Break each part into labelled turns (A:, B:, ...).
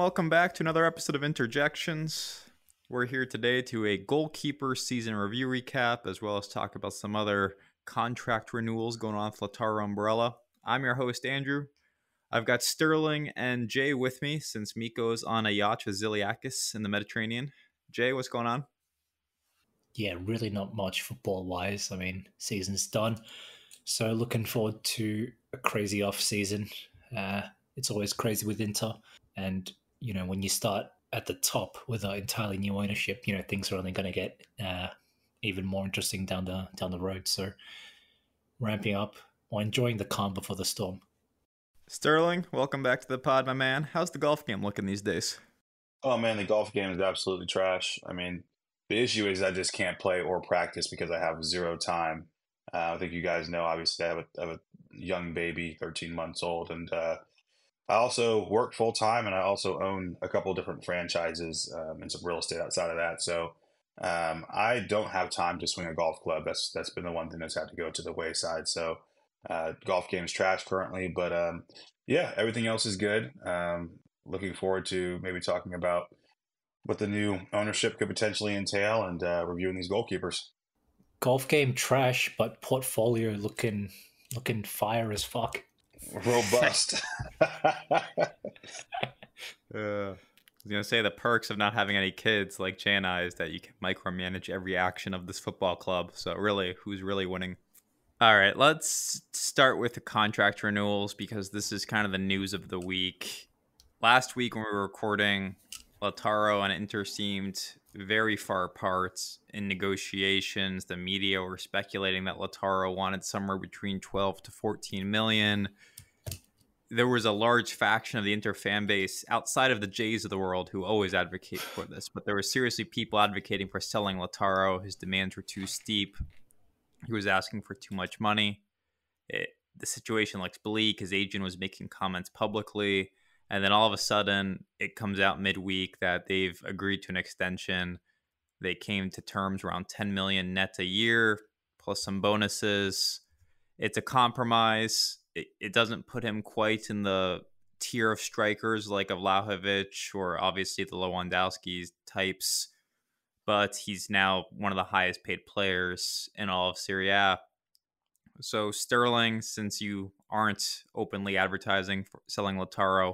A: welcome back to another episode of Jections. We're here today to a Goalkeepers season review recap, as well as talk about some other contract renewals going on with Lautaro and Barella. I'm your host, Andrew. I've got Sterling and Jay with me since Miko's on a yacht with Ziliakis in the Mediterranean. Jay, what's going on?
B: Yeah, really not much football-wise. I mean, season's done. So looking forward to a crazy off-season. It's always crazy with Inter. And, when you start at the top with an entirely new ownership, things are only going to get even more interesting down the road. So ramping up or enjoying the calm before the storm.
A: Sterling, welcome back to the pod, my man. How's the golf game looking these days?
C: Oh man, the golf game is absolutely trash. I mean, the issue is I just can't play or practice because I have zero time. I think you guys know, obviously, I have a young baby, 13 months old, and I also work full time, and I also own a couple of different franchises and some real estate outside of that. So I don't have time to swing a golf club. That's been the one thing that's had to go to the wayside. So golf game's trash currently, but yeah, everything else is good. Looking forward to maybe talking about what the new ownership could potentially entail and reviewing these goalkeepers.
B: Golf game trash, but portfolio looking fire as fuck.
C: Robust.
A: I was going to say the perks of not having any kids like Jay and I is that you can micromanage every action of this football club. So really, who's really winning? All right, let's start with the contract renewals because this is kind of the news of the week. Last week when we were recording, Lautaro and Inter seemed very far apart in negotiations. The media were speculating that Lautaro wanted somewhere between 12 to 14 million. There was a large faction of the Inter fan base outside of the Jays of the world who always advocate for this, but there were seriously people advocating for selling Lautaro. His demands were too steep. He was asking for too much money. The situation looks bleak. His agent was making comments publicly. And then all of a sudden, it comes out midweek that they've agreed to an extension. They came to terms around 10 million net a year, plus some bonuses. It's a compromise. It doesn't put him quite in the tier of strikers like a Vlahovic or obviously the Lewandowski types, but he's now one of the highest paid players in all of Serie A. So Sterling, since you aren't openly advertising for selling Lautaro,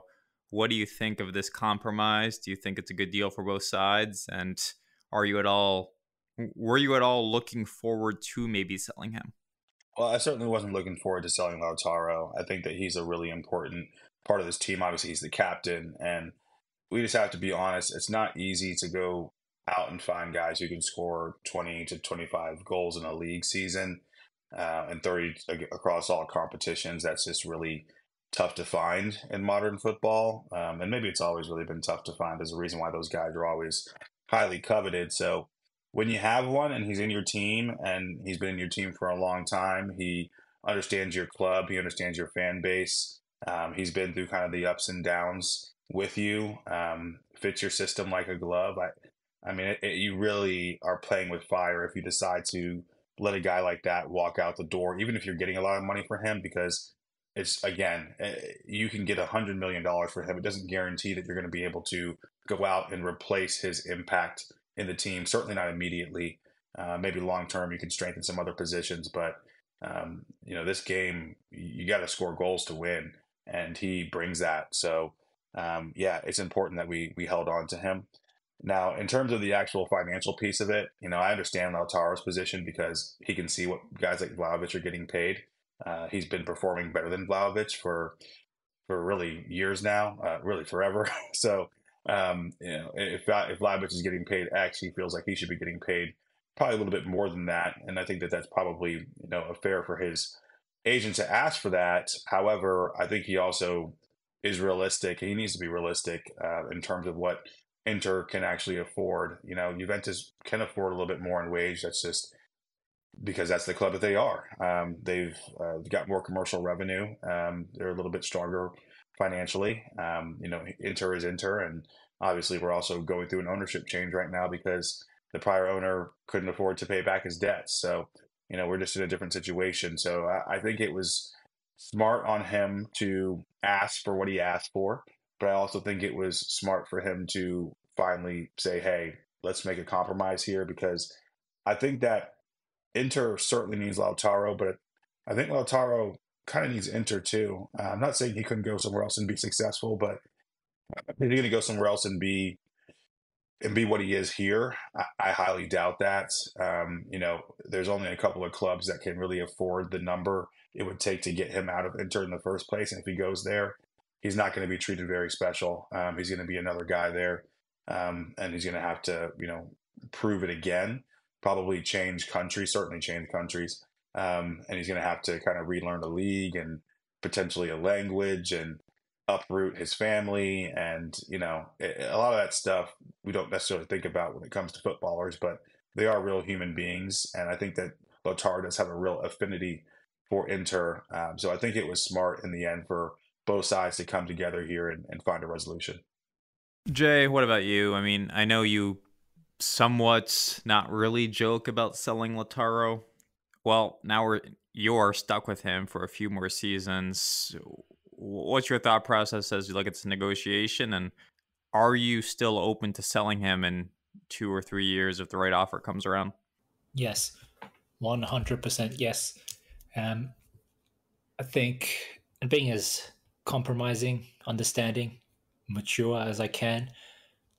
A: what do you think of this compromise? Do you think it's a good deal for both sides? And were you at all looking forward to maybe selling him?
C: Well, I certainly wasn't looking forward to selling Lautaro. I think that he's a really important part of this team. Obviously, he's the captain, and we just have to be honest. It's not easy to go out and find guys who can score 20 to 25 goals in a league season and 30 across all competitions. That's just really tough to find in modern football. And maybe it's always really been tough to find. There's a reason why those guys are always highly coveted. So when you have one and he's in your team and he's been in your team for a long time, he understands your club, he understands your fan base. He's been through kind of the ups and downs with you, fits your system like a glove. I mean, you really are playing with fire if you decide to let a guy like that walk out the door, even if you're getting a lot of money for him, because it's, again, you can get $100 million for him. It doesn't guarantee that you're going to be able to go out and replace his impact in the team. Certainly not immediately. Maybe long term, you can strengthen some other positions, but this game, you got to score goals to win, and he brings that. So, yeah, it's important that we held on to him. Now, in terms of the actual financial piece of it, I understand Lautaro's position because he can see what guys like Vlahovic are getting paid. He's been performing better than Vlahovic for really years now, really forever. So, if Vlahovic is getting paid X, he feels like he should be getting paid probably a little bit more than that. And I think that that's probably, fair for his agent to ask for that. However, I think he also is realistic. He needs to be realistic in terms of what Inter can actually afford. Juventus can afford a little bit more in wage. That's just because that's the club that they are. They've got more commercial revenue. They're a little bit stronger financially. Inter is Inter, and obviously we're also going through an ownership change right now because the prior owner couldn't afford to pay back his debts. So, we're just in a different situation. So I think it was smart on him to ask for what he asked for. but I also think it was smart for him to finally say, "Hey, let's make a compromise here," because I think that Inter certainly needs Lautaro, but I think Lautaro kind of needs Inter too. I'm not saying he couldn't go somewhere else and be successful, but if he's going to go somewhere else and be what he is here, I highly doubt that. There's only a couple of clubs that can really afford the number it would take to get him out of Inter in the first place. And if he goes there, he's not going to be treated very special. He's going to be another guy there, and he's going to have to, prove it again. Probably change countries, certainly change countries, and he's going to have to kind of relearn the league and potentially a language and uproot his family and a lot of that stuff we don't necessarily think about when it comes to footballers, but they are real human beings, and I think that Lautaro does have a real affinity for Inter. So I think it was smart in the end for both sides to come together here and find a resolution.
A: Jay, what about you? I mean, I know you somewhat not really joke about selling Lautaro. Well, now you're stuck with him for a few more seasons. What's your thought process as you look at this negotiation, and are you still open to selling him in 2 or 3 years if the right offer comes around?
B: Yes, 100% yes. I think, and being as compromising, understanding, mature as I can,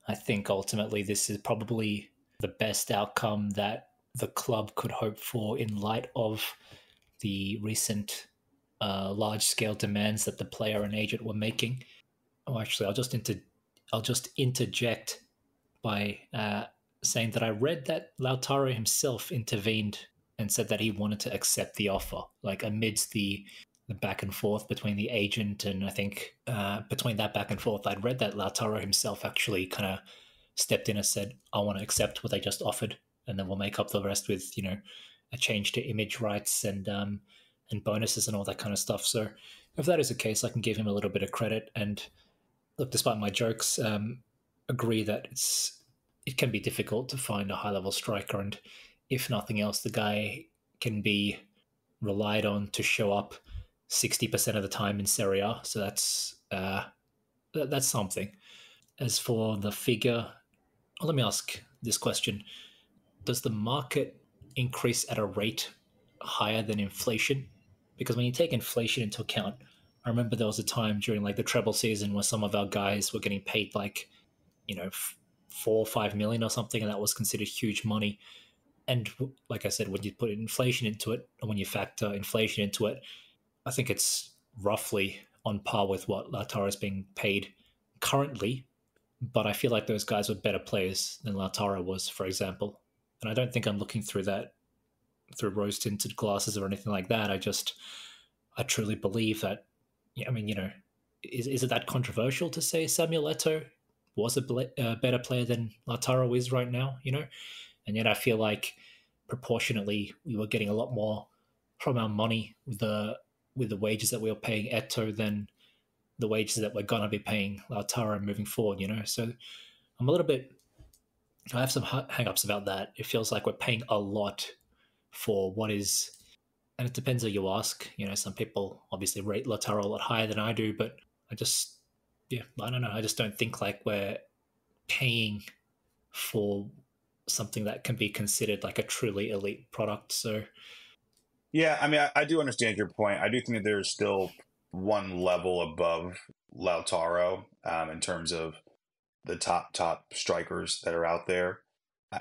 B: I think ultimately this is probably the best outcome that the club could hope for in light of the recent large scale demands that the player and agent were making. Oh, actually, I'll just interject by saying that I read that Lautaro himself intervened and said that he wanted to accept the offer, like amidst the back and forth between the agent and I think between that back and forth, I'd read that Lautaro himself actually kind of stepped in and said, "I want to accept what they just offered, and then we'll make up the rest with a change to image rights and bonuses and all that kind of stuff." So if that is the case, I can give him a little bit of credit and look, despite my jokes, agree that it can be difficult to find a high level striker, and if nothing else, the guy can be relied on to show up 60% of the time in Serie A. So that's something. As for the figure, let me ask this question: does the market increase at a rate higher than inflation? Because when you take inflation into account, I remember there was a time during like the treble season where some of our guys were getting paid like, 4 or 5 million or something, and that was considered huge money. And like I said, when you put inflation into it, or when you factor inflation into it, I think it's roughly on par with what Lautaro is being paid currently. But I feel like those guys were better players than Lautaro was, for example. And I don't think I'm looking through that through rose tinted glasses or anything like that. I truly believe that. I mean, is it that controversial to say Samuel Eto'o was a better player than Lautaro is right now? And yet I feel like proportionately we were getting a lot more from our money with the wages that we were paying Eto'o than the wages that we're gonna be paying Lautaro moving forward. So I'm a little bit. I have some hang-ups about that. It feels like we're paying a lot for what is, and it depends who you ask. Some people obviously rate Lautaro a lot higher than I do, but I don't know. I just don't think like we're paying for something that can be considered like a truly elite product. So
C: Yeah, I mean, I do understand your point. I do think that there's still one level above Lautaro in terms of the top strikers that are out there.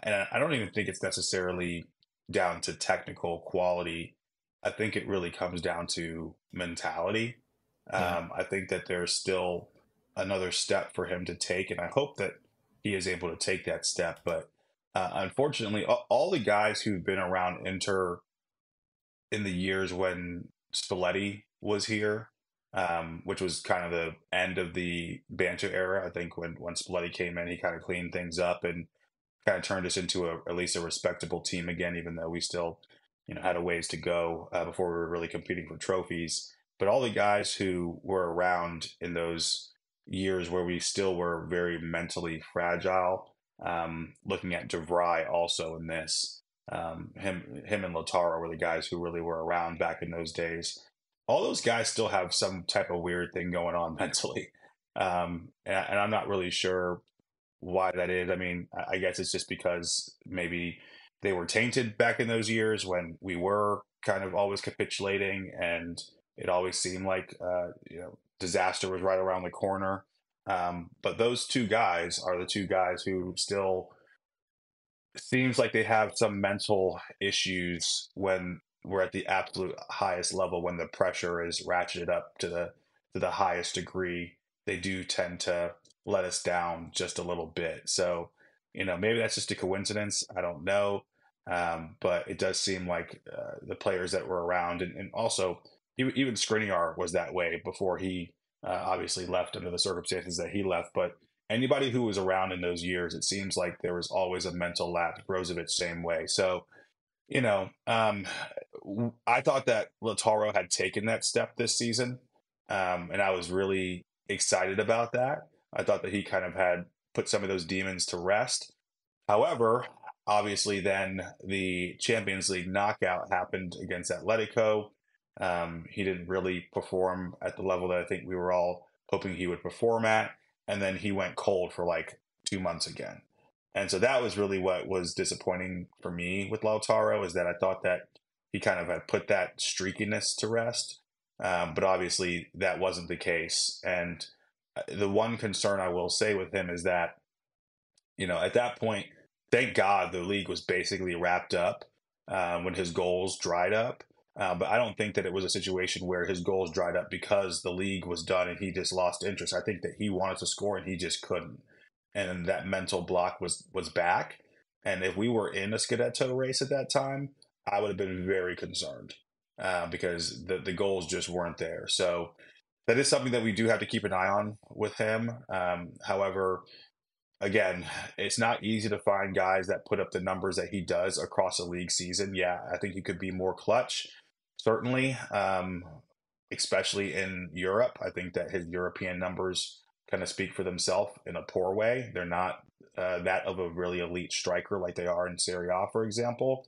C: And I don't even think it's necessarily down to technical quality. I think it really comes down to mentality.
B: yeah,
C: I think that there's still another step for him to take, and I hope that he is able to take that step. But unfortunately, all the guys who've been around Inter in the years when Spalletti was here, which was kind of the end of the banter era. I think when Spalletti came in, he kind of cleaned things up and kind of turned us into at least a respectable team again, even though we still, had a ways to go before we were really competing for trophies. But all the guys who were around in those years where we still were very mentally fragile, looking at DeVry also in this, him and Lautaro were the guys who really were around back in those days. All those guys still have some type of weird thing going on mentally. And I'm not really sure why that is. I mean, I guess it's just because maybe they were tainted back in those years when we were kind of always capitulating, and it always seemed like disaster was right around the corner. But those two guys are the two guys who still seems like they have some mental issues when we're at the absolute highest level. When the pressure is ratcheted up to the highest degree, they do tend to let us down just a little bit. So, maybe that's just a coincidence. I don't know. But it does seem like the players that were around, and also even Skriniar was that way before he obviously left under the circumstances that he left. But anybody who was around in those years, it seems like there was always a mental lapse. Brozovic, same way. So, I thought that Lautaro had taken that step this season, and I was really excited about that. I thought that he kind of had put some of those demons to rest. However, obviously, then the Champions League knockout happened against Atletico. He didn't really perform at the level that I think we were all hoping he would perform at. And then he went cold for like 2 months again. And so that was really what was disappointing for me with Lautaro, is that I thought that he kind of had put that streakiness to rest. But obviously, that wasn't the case. And the one concern I will say with him is that, at that point, thank God the league was basically wrapped up when his goals dried up. But I don't think that it was a situation where his goals dried up because the league was done and he just lost interest. I think that he wanted to score and he just couldn't, and that mental block was back. And if we were in a Scudetto race at that time, I would have been very concerned because the goals just weren't there. So that is something that we do have to keep an eye on with him. However, again, it's not easy to find guys that put up the numbers that he does across a league season. Yeah, I think he could be more clutch, certainly, especially in Europe. I think that his European numbers kind of speak for themselves in a poor way. They're not that of a really elite striker like they are in Serie A, for example.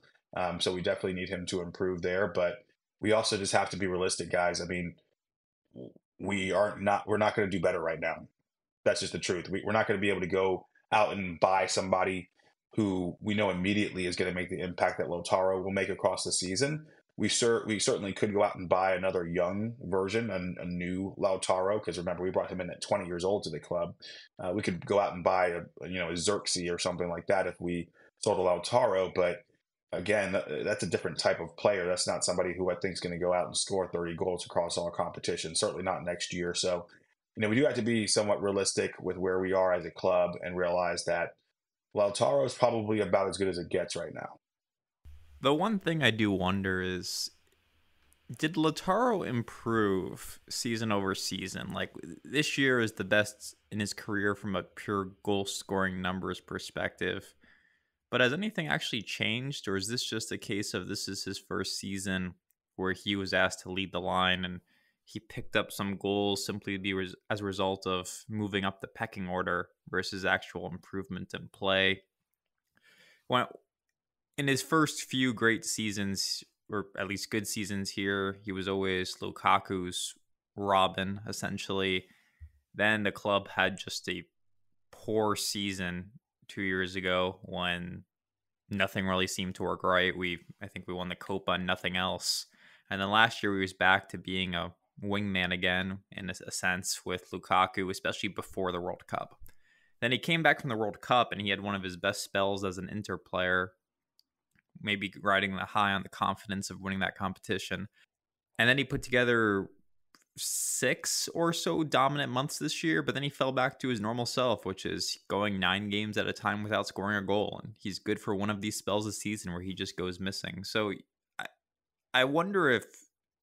C: So we definitely need him to improve there. But we also just have to be realistic, guys. I mean, we're not going to do better right now. That's just the truth. We're not going to be able to go out and buy somebody who we know immediately is going to make the impact that Lautaro will make across the season. We certainly could go out and buy another young version, a new Lautaro, because remember, we brought him in at 20 years old to the club. We could go out and buy a Xerxes or something like that if we sold a Lautaro, but again, that's a different type of player. That's not somebody who I think is going to go out and score 30 goals across all competitions, certainly not next year. So, we do have to be somewhat realistic with where we are as a club and realize that Lautaro is probably about as good as it gets right now.
A: The one thing I do wonder is, did Lautaro improve season over season? Like, this year is the best in his career from a pure goal scoring numbers perspective. But has anything actually changed, or is this just a case of this is his first season where he was asked to lead the line and he picked up some goals simply to be as a result of moving up the pecking order versus actual improvement in play? When, in his first few great seasons, or at least good seasons here, he was always Lukaku's Robin, essentially. Then the club had just a poor season 2 years ago when nothing really seemed to work right. I think we won the Copa and nothing else. And then last year he was back to being a wingman again, in a sense, with Lukaku, especially before the World Cup. Then he came back from the World Cup and he had one of his best spells as an Inter player, maybe riding the high on the confidence of winning that competition. And then he put together 6 or so dominant months this year, but then he fell back to his normal self, which is going 9 games at a time without scoring a goal. And he's good for one of these spells this season where he just goes missing. So I wonder if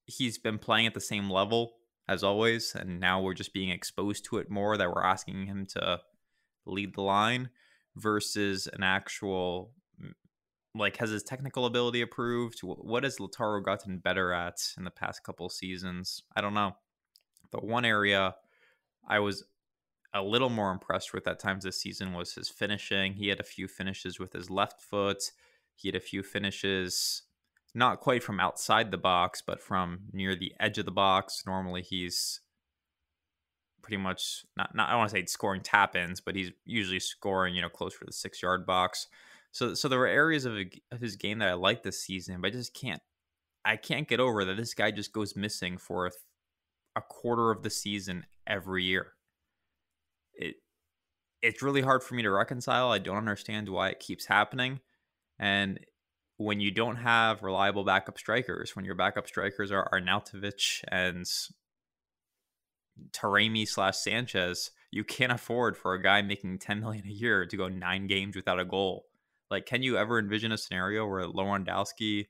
A: he's been playing at the same level as always, and now we're just being exposed to it more, that we're asking him to lead the line, versus an actual, like, has his technical ability improved? What has Lautaro gotten better at in the past couple seasons? I don't know. The one area I was a little more impressed with at times this season was his finishing. He had a few finishes with his left foot. He had a few finishes not quite from outside the box, but from near the edge of the box. Normally he's pretty much not I don't want to say scoring tap ins, but he's usually scoring, closer to the 6 yard box. So there were areas of his game that I like this season, but I can't get over that this guy just goes missing for a quarter of the season every year. It it's really hard for me to reconcile. I don't understand why it keeps happening. And when you don't have reliable backup strikers, when your backup strikers are Arnautovic and Taremi/Sanchez, you can't afford for a guy making 10 million a year to go 9 games without a goal. Like, can you ever envision a scenario where Lewandowski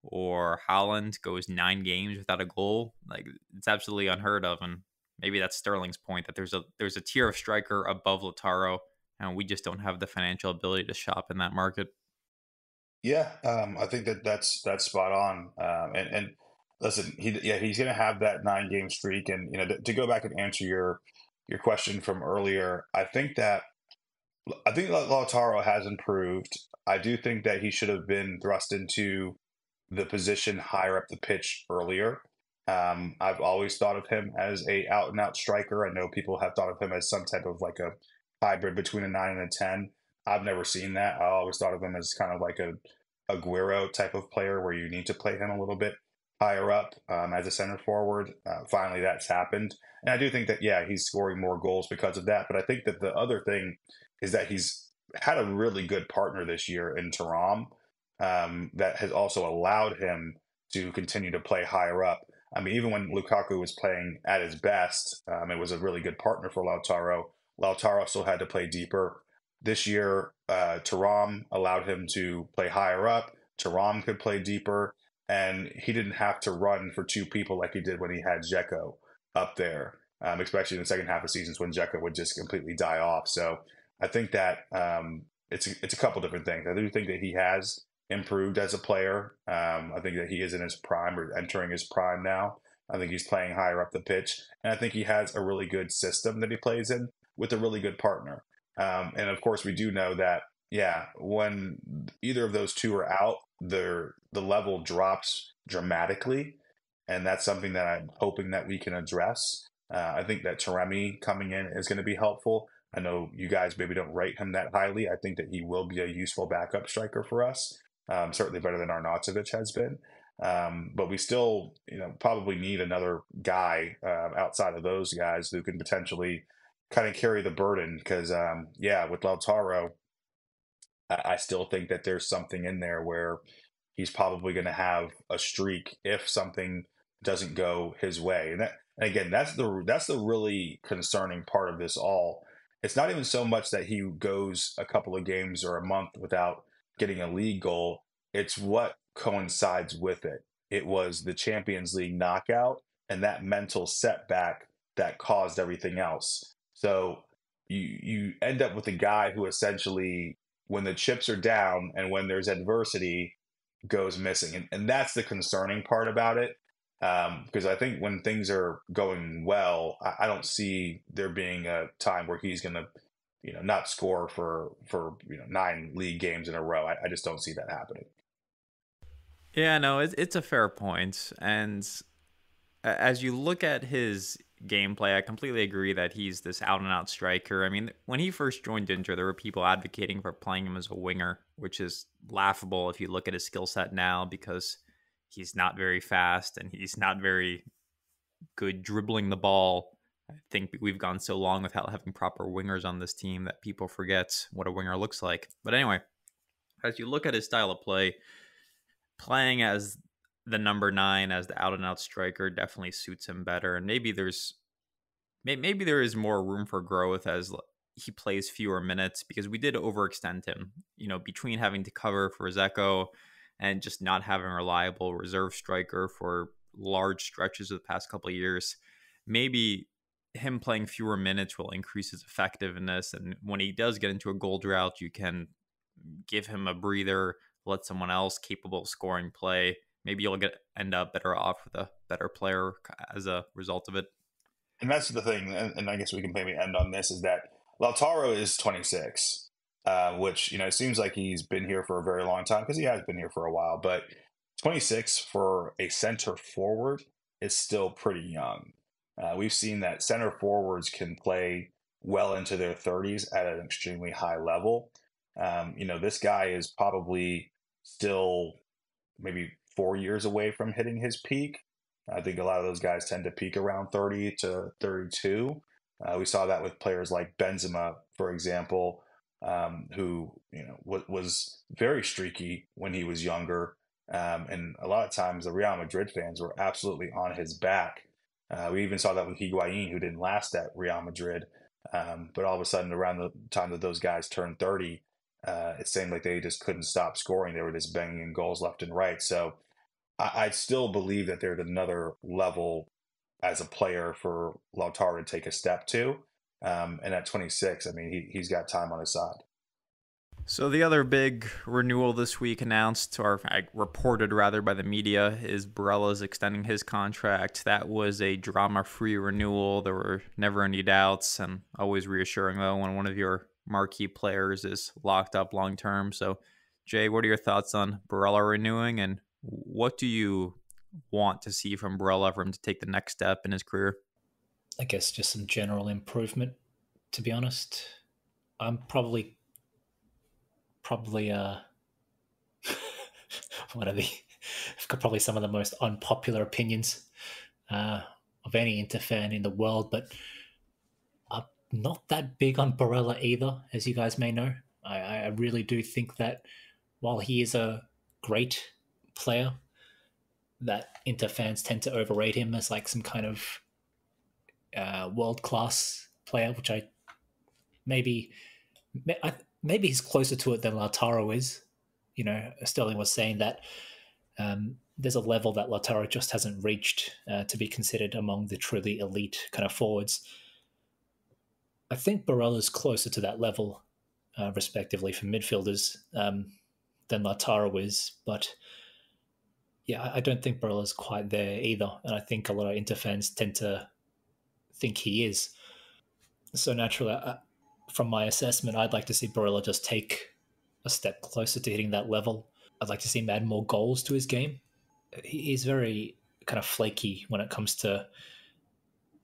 A: or Haaland goes 9 games without a goal? Like, it's absolutely unheard of. And maybe that's Sterling's point, that there's a tier of striker above Lautaro, and we just don't have the financial ability to shop in that market.
C: Yeah, I think that's spot on. And listen, he's going to have that 9 game streak, and to go back and answer your question from earlier, I think that Lautaro has improved. I do think that he should have been thrust into the position higher up the pitch earlier. I've always thought of him as a out and out striker. I know people have thought of him as some type of like a hybrid between a 9 and a 10. I've never seen that. I always thought of him as kind of like a Aguero type of player where you need to play him a little bit higher up as a center forward. Finally, that's happened. And I do think that, yeah, he's scoring more goals because of that. But I think that the other thing is that he's had a really good partner this year in Thuram that has also allowed him to continue to play higher up. I mean, even when Lukaku was playing at his best, it was a really good partner for Lautaro. Lautaro still had to play deeper. This year, Thuram allowed him to play higher up. Thuram could play deeper, and he didn't have to run for two people like he did when he had Dzeko up there, especially in the second half of seasons when Dzeko would just completely die off. So I think that it's a couple different things. I do think that he has improved as a player. I think that he is in his prime or entering his prime now. I think he's playing higher up the pitch, and I think he has a really good system that he plays in with a really good partner. And of course, we do know that, yeah, when either of those two are out, the level drops dramatically, and that's something that I'm hoping that we can address. I think that Taremi coming in is going to be helpful. I know you guys maybe don't rate him that highly. I think that he will be a useful backup striker for us, certainly better than Arnautovic has been. But we still, probably need another guy outside of those guys who can potentially kind of carry the burden. Because, yeah, with Lautaro, I still think that there's something in there where he's probably going to have a streak if something doesn't go his way. And again, that's the really concerning part of this all. It's not even so much that he goes a couple of games or a month without getting a league goal. It's what coincides with it. It was the Champions League knockout and that mental setback that caused everything else. So you end up with a guy who essentially, when the chips are down and when there's adversity, goes missing. And that's the concerning part about it. Because I think when things are going well, I don't see there being a time where he's going to, not score for 9 league games in a row. I just don't see that happening.
A: Yeah, no, it's a fair point. And as you look at his gameplay, I completely agree that he's this out and out striker. I mean, when he first joined Inter, there were people advocating for playing him as a winger, which is laughable if you look at his skill set now, because he's not very fast and he's not very good dribbling the ball. I think we've gone so long without having proper wingers on this team that people forget what a winger looks like. But anyway, as you look at his style of play, playing as the number 9, as the out and out striker, definitely suits him better. And maybe there is more room for growth as he plays fewer minutes, because we did overextend him, between having to cover for Dzeko and just not having a reliable reserve striker for large stretches of the past couple of years. Maybe him playing fewer minutes will increase his effectiveness, and when he does get into a goal drought, you can give him a breather, let someone else capable of scoring play. Maybe you'll end up better off with a better player as a result of it.
C: And that's the thing, and I guess we can maybe end on this, is that Lautaro is 26, which, it seems like he's been here for a very long time, because he has been here for a while, but 26 for a center forward is still pretty young. We've seen that center forwards can play well into their 30s at an extremely high level. This guy is probably still maybe 4 years away from hitting his peak. I think a lot of those guys tend to peak around 30 to 32. We saw that with players like Benzema, for example, who was very streaky when he was younger, and a lot of times the Real Madrid fans were absolutely on his back. We even saw that with Higuain, who didn't last at Real Madrid, but all of a sudden, around the time that those guys turned 30, it seemed like they just couldn't stop scoring. They were just banging in goals left and right. So I still believe that there's another level as a player for Lautaro to take a step to. And at 26, I mean, he's got time on his side.
A: So the other big renewal this week announced, or reported rather by the media, is Barella's extending his contract. That was a drama-free renewal. There were never any doubts, and always reassuring though when one of your marquee players is locked up long term. So, Jay, what are your thoughts on Barella renewing, and what do you want to see from Barella for him to take the next step in his career?
B: I guess just some general improvement, to be honest. I'm probably one of the I've got probably some of the most unpopular opinions of any Inter fan in the world, but I'm not that big on Barella either, as you guys may know. I really do think that while he is a great player, that Inter fans tend to overrate him as like some kind of world class player, which maybe maybe he's closer to it than Lautaro is. Sterling was saying that there's a level that Lautaro just hasn't reached to be considered among the truly elite kind of forwards. I think Barella's closer to that level, respectively, for midfielders than Lautaro is. But yeah, I don't think Barella's quite there either. And I think a lot of Inter fans tend to think he is. So naturally, from my assessment, I'd like to see Barella just take a step closer to hitting that level. I'd like to see him add more goals to his game. He's very kind of flaky when it comes to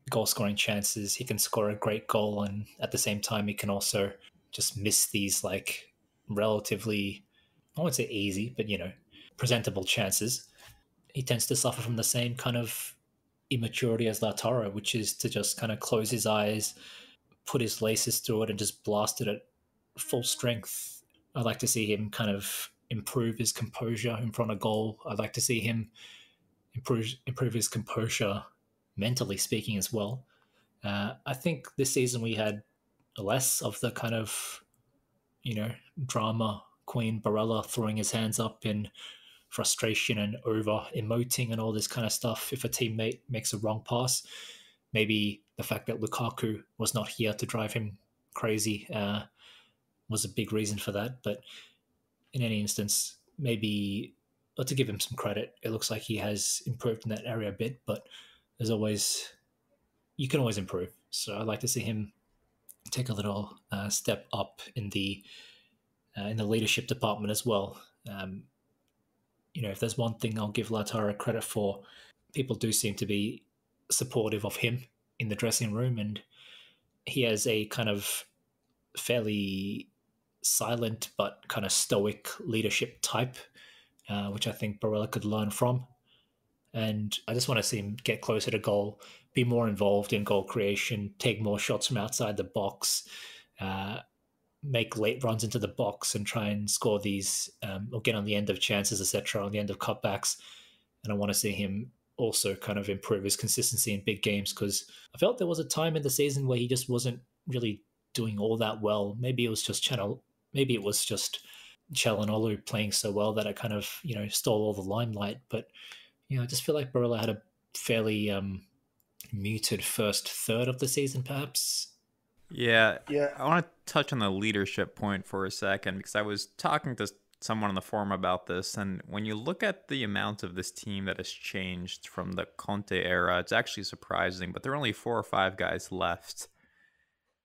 B: goal scoring chances. He can score a great goal, and at the same time, he can also just miss these like relatively, I won't say easy, but presentable chances. He tends to suffer from the same kind of immaturity as Lautaro, which is to just kind of close his eyes, put his laces through it, and just blast it at full strength. I'd like to see him kind of improve his composure in front of goal. I'd like to see him improve his composure mentally speaking as well. I think this season we had less of the kind of drama queen Barella throwing his hands up in frustration and over emoting and all this kind of stuff if a teammate makes a wrong pass. Maybe the fact that Lukaku was not here to drive him crazy was a big reason for that. But in any instance, maybe to give him some credit, it looks like he has improved in that area a bit, but you can always improve. So I'd like to see him take a little step up in the leadership department as well. If there's one thing I'll give Lautaro credit for, people do seem to be supportive of him in the dressing room, and he has a kind of fairly silent but kind of stoic leadership type, which I think Barella could learn from. And I just want to see him get closer to goal, be more involved in goal creation, take more shots from outside the box, make late runs into the box and try and score these or get on the end of chances, etc., on the end of cutbacks. And I want to see him also kind of improve his consistency in big games, because I felt there was a time in the season where he just wasn't really doing all that well. Maybe it was just Çalhanoğlu playing so well that it kind of stole all the limelight. But I just feel like Barella had a fairly muted first third of the season, perhaps.
A: Yeah,
C: Yeah.
A: I want to touch on the leadership point for a second, because I was talking to someone on the forum about this, and when you look at the amount of this team that has changed from the Conte era, it's actually surprising, but there are only 4 or 5 guys left.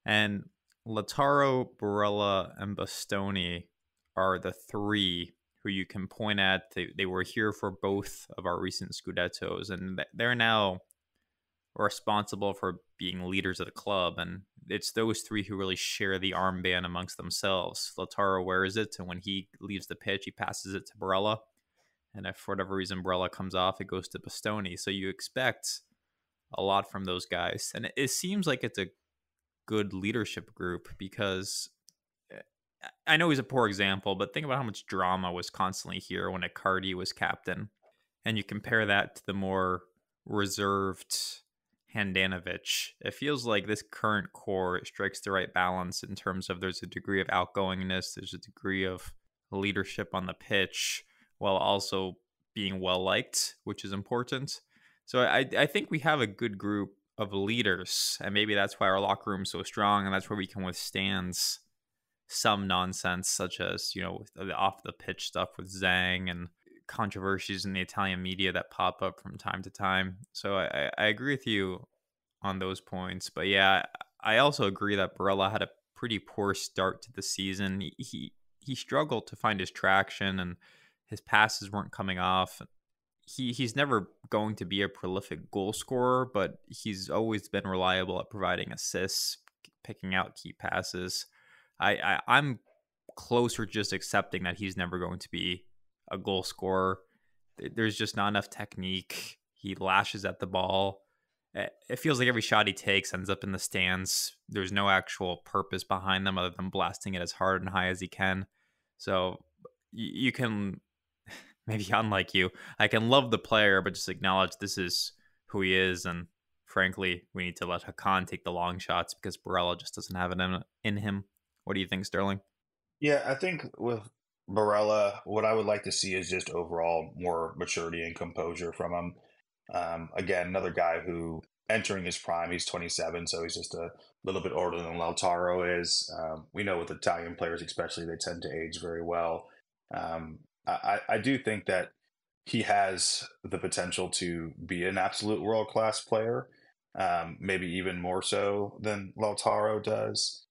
A: And Lautaro, Barella, and Bastoni are the 3 who you can point at. They were here for both of our recent Scudettos, and they're now responsible for being leaders of the club. And it's those three who really share the armband amongst themselves. Lautaro wears it, and when he leaves the pitch, he passes it to Barella. And if for whatever reason Barella comes off, it goes to Bastoni. So you expect a lot from those guys. And it seems like it's a good leadership group because I know he's a poor example, but think about how much drama was constantly here when Icardi was captain. And you compare that to the more reserved Handanovic. It feels like this current core strikes the right balance in terms of there's a degree of outgoingness, there's a degree of leadership on the pitch, while also being well liked, which is important. So I think we have a good group of leaders, and maybe that's why our locker room's so strong, and that's where we can withstand some nonsense, such as the off the pitch stuff with Zhang and controversies in the Italian media that pop up from time to time. So I agree with you on those points, but yeah, I also agree that Barella had a pretty poor start to the season. He struggled to find his traction, and his passes weren't coming off. He's never going to be a prolific goal scorer, but he's always been reliable at providing assists, picking out key passes. I'm closer just accepting that he's never going to be a goal scorer. There's just not enough technique. He lashes at the ball. It feels like every shot he takes ends up in the stands. There's no actual purpose behind them other than blasting it as hard and high as he can. So you can, maybe unlike you, I can love the player, but just acknowledge this is who he is. And frankly, we need to let Hakan take the long shots because Barella just doesn't have it in him. What do you think, Sterling?
C: Yeah, I think with Barella, what I would like to see is just overall more maturity and composure from him. Again, another guy who entering his prime, he's 27, so he's just a little bit older than Lautaro is. We know with Italian players, especially, they tend to age very well. I do think that he has the potential to be an absolute world class player, maybe even more so than Lautaro does.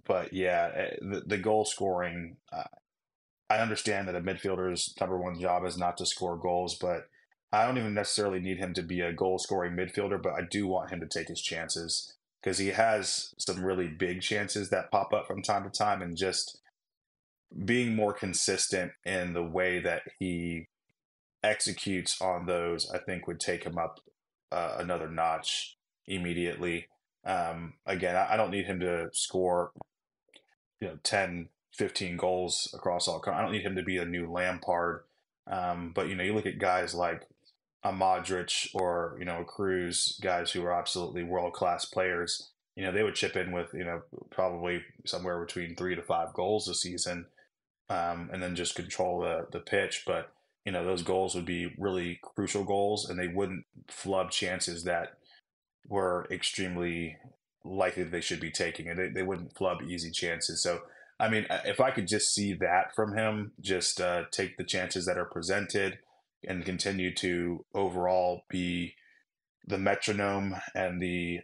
C: But yeah, the goal scoring, I understand that a midfielder's number one job is not to score goals, but I don't even necessarily need him to be a goal scoring midfielder, but I do want him to take his chances because he has some really big chances that pop up from time to time, and just being more consistent in the way that he executes on those, I think would take him up another notch immediately. Again, I don't need him to score 10, 15 goals across all. I don't need him to be a new Lampard. But you look at guys like a Modric or a Cruz, guys who are absolutely world class players. They would chip in with probably somewhere between 3 to 5 goals a season, and then just control the pitch. But those goals would be really crucial goals, and they wouldn't flub chances that were extremely likely they should be taking, and they wouldn't flub easy chances. So, I mean, if I could just see that from him, just take the chances that are presented and continue to overall be the metronome and the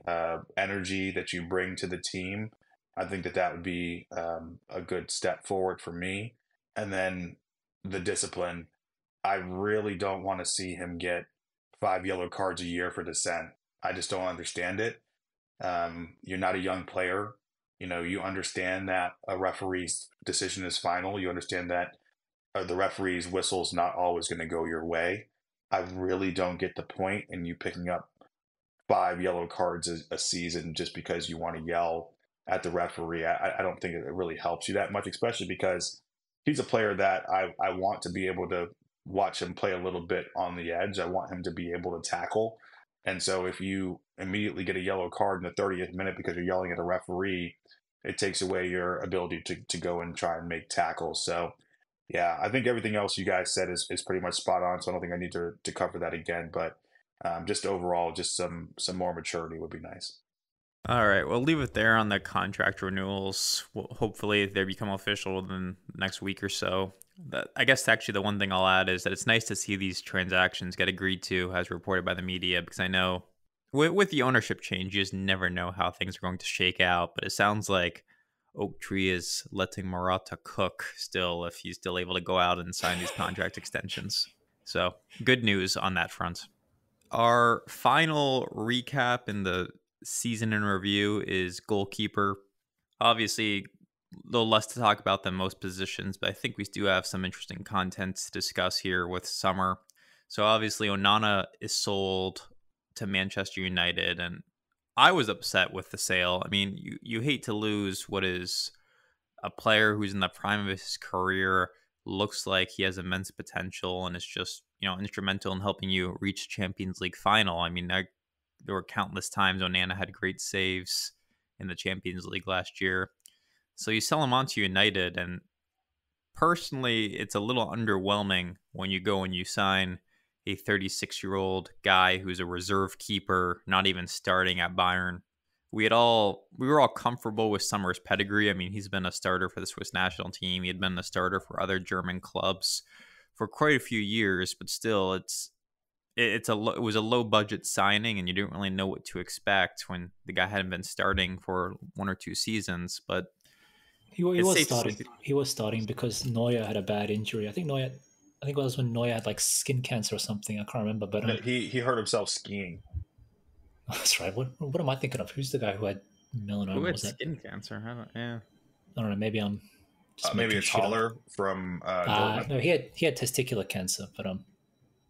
C: energy that you bring to the team, I think that would be a good step forward for me. And then the discipline, I really don't want to see him get 5 yellow cards a year for dissent. I just don't understand it. You're not a young player. You understand that a referee's decision is final. You understand that the referee's whistle is not always going to go your way. I really don't get the point in you picking up 5 yellow cards a season just because you want to yell at the referee. I don't think it really helps you that much, especially because he's a player that I want to be able to watch him play a little bit on the edge. I want him to be able to tackle. And so if you immediately get a yellow card in the 30th minute because you're yelling at a referee, it takes away your ability to go and try and make tackles. So, yeah, I think everything else you guys said is pretty much spot on. So I don't think I need to cover that again. But just overall, just some more maturity would be nice.
A: All right, we'll leave it there on the contract renewals. Well, hopefully they become official in the next week or so. I guess actually the one thing I'll add is that it's nice to see these transactions get agreed to as reported by the media, because I know with the ownership change, you just never know how things are going to shake out. But it sounds like Oak Tree is letting Morata cook still if he's still able to go out and sign these contract extensions. So good news on that front. Our final recap in the season in review is goalkeeper. Obviously, a little less to talk about than most positions, but I think we do have some interesting content to discuss here with summer. So obviously, Onana is sold to Manchester United, and I was upset with the sale. I mean, you hate to lose what is a player who's in the prime of his career, looks like he has immense potential, and is just instrumental in helping you reach Champions League final. I mean, there were countless times Onana had great saves in the Champions League last year. So you sell him on to United, and personally, it's a little underwhelming when you go and you sign a 36-year-old guy who's a reserve keeper, not even starting at Bayern. We were all comfortable with Sommer's pedigree. I mean, he's been a starter for the Swiss national team. He had been a starter for other German clubs for quite a few years, but still, it was a low budget signing, and you didn't really know what to expect when the guy hadn't been starting for 1 or 2 seasons. But
B: He
A: it's
B: was
A: safe to
B: starting.
A: say
B: He was starting because Neuer had a bad injury. I think it was when Neuer had like skin cancer or something. I can't remember, but
C: No, he hurt himself skiing.
B: that's right. What am I thinking of? Who's the guy who had
A: who
B: melanoma?
A: had
B: Was that?
A: skin cancer. Yeah.
B: I don't know. Maybe I'm just
C: Maybe
B: making
C: it's
B: shit up.
C: Haller from Dortmund.
B: No, he had testicular cancer, but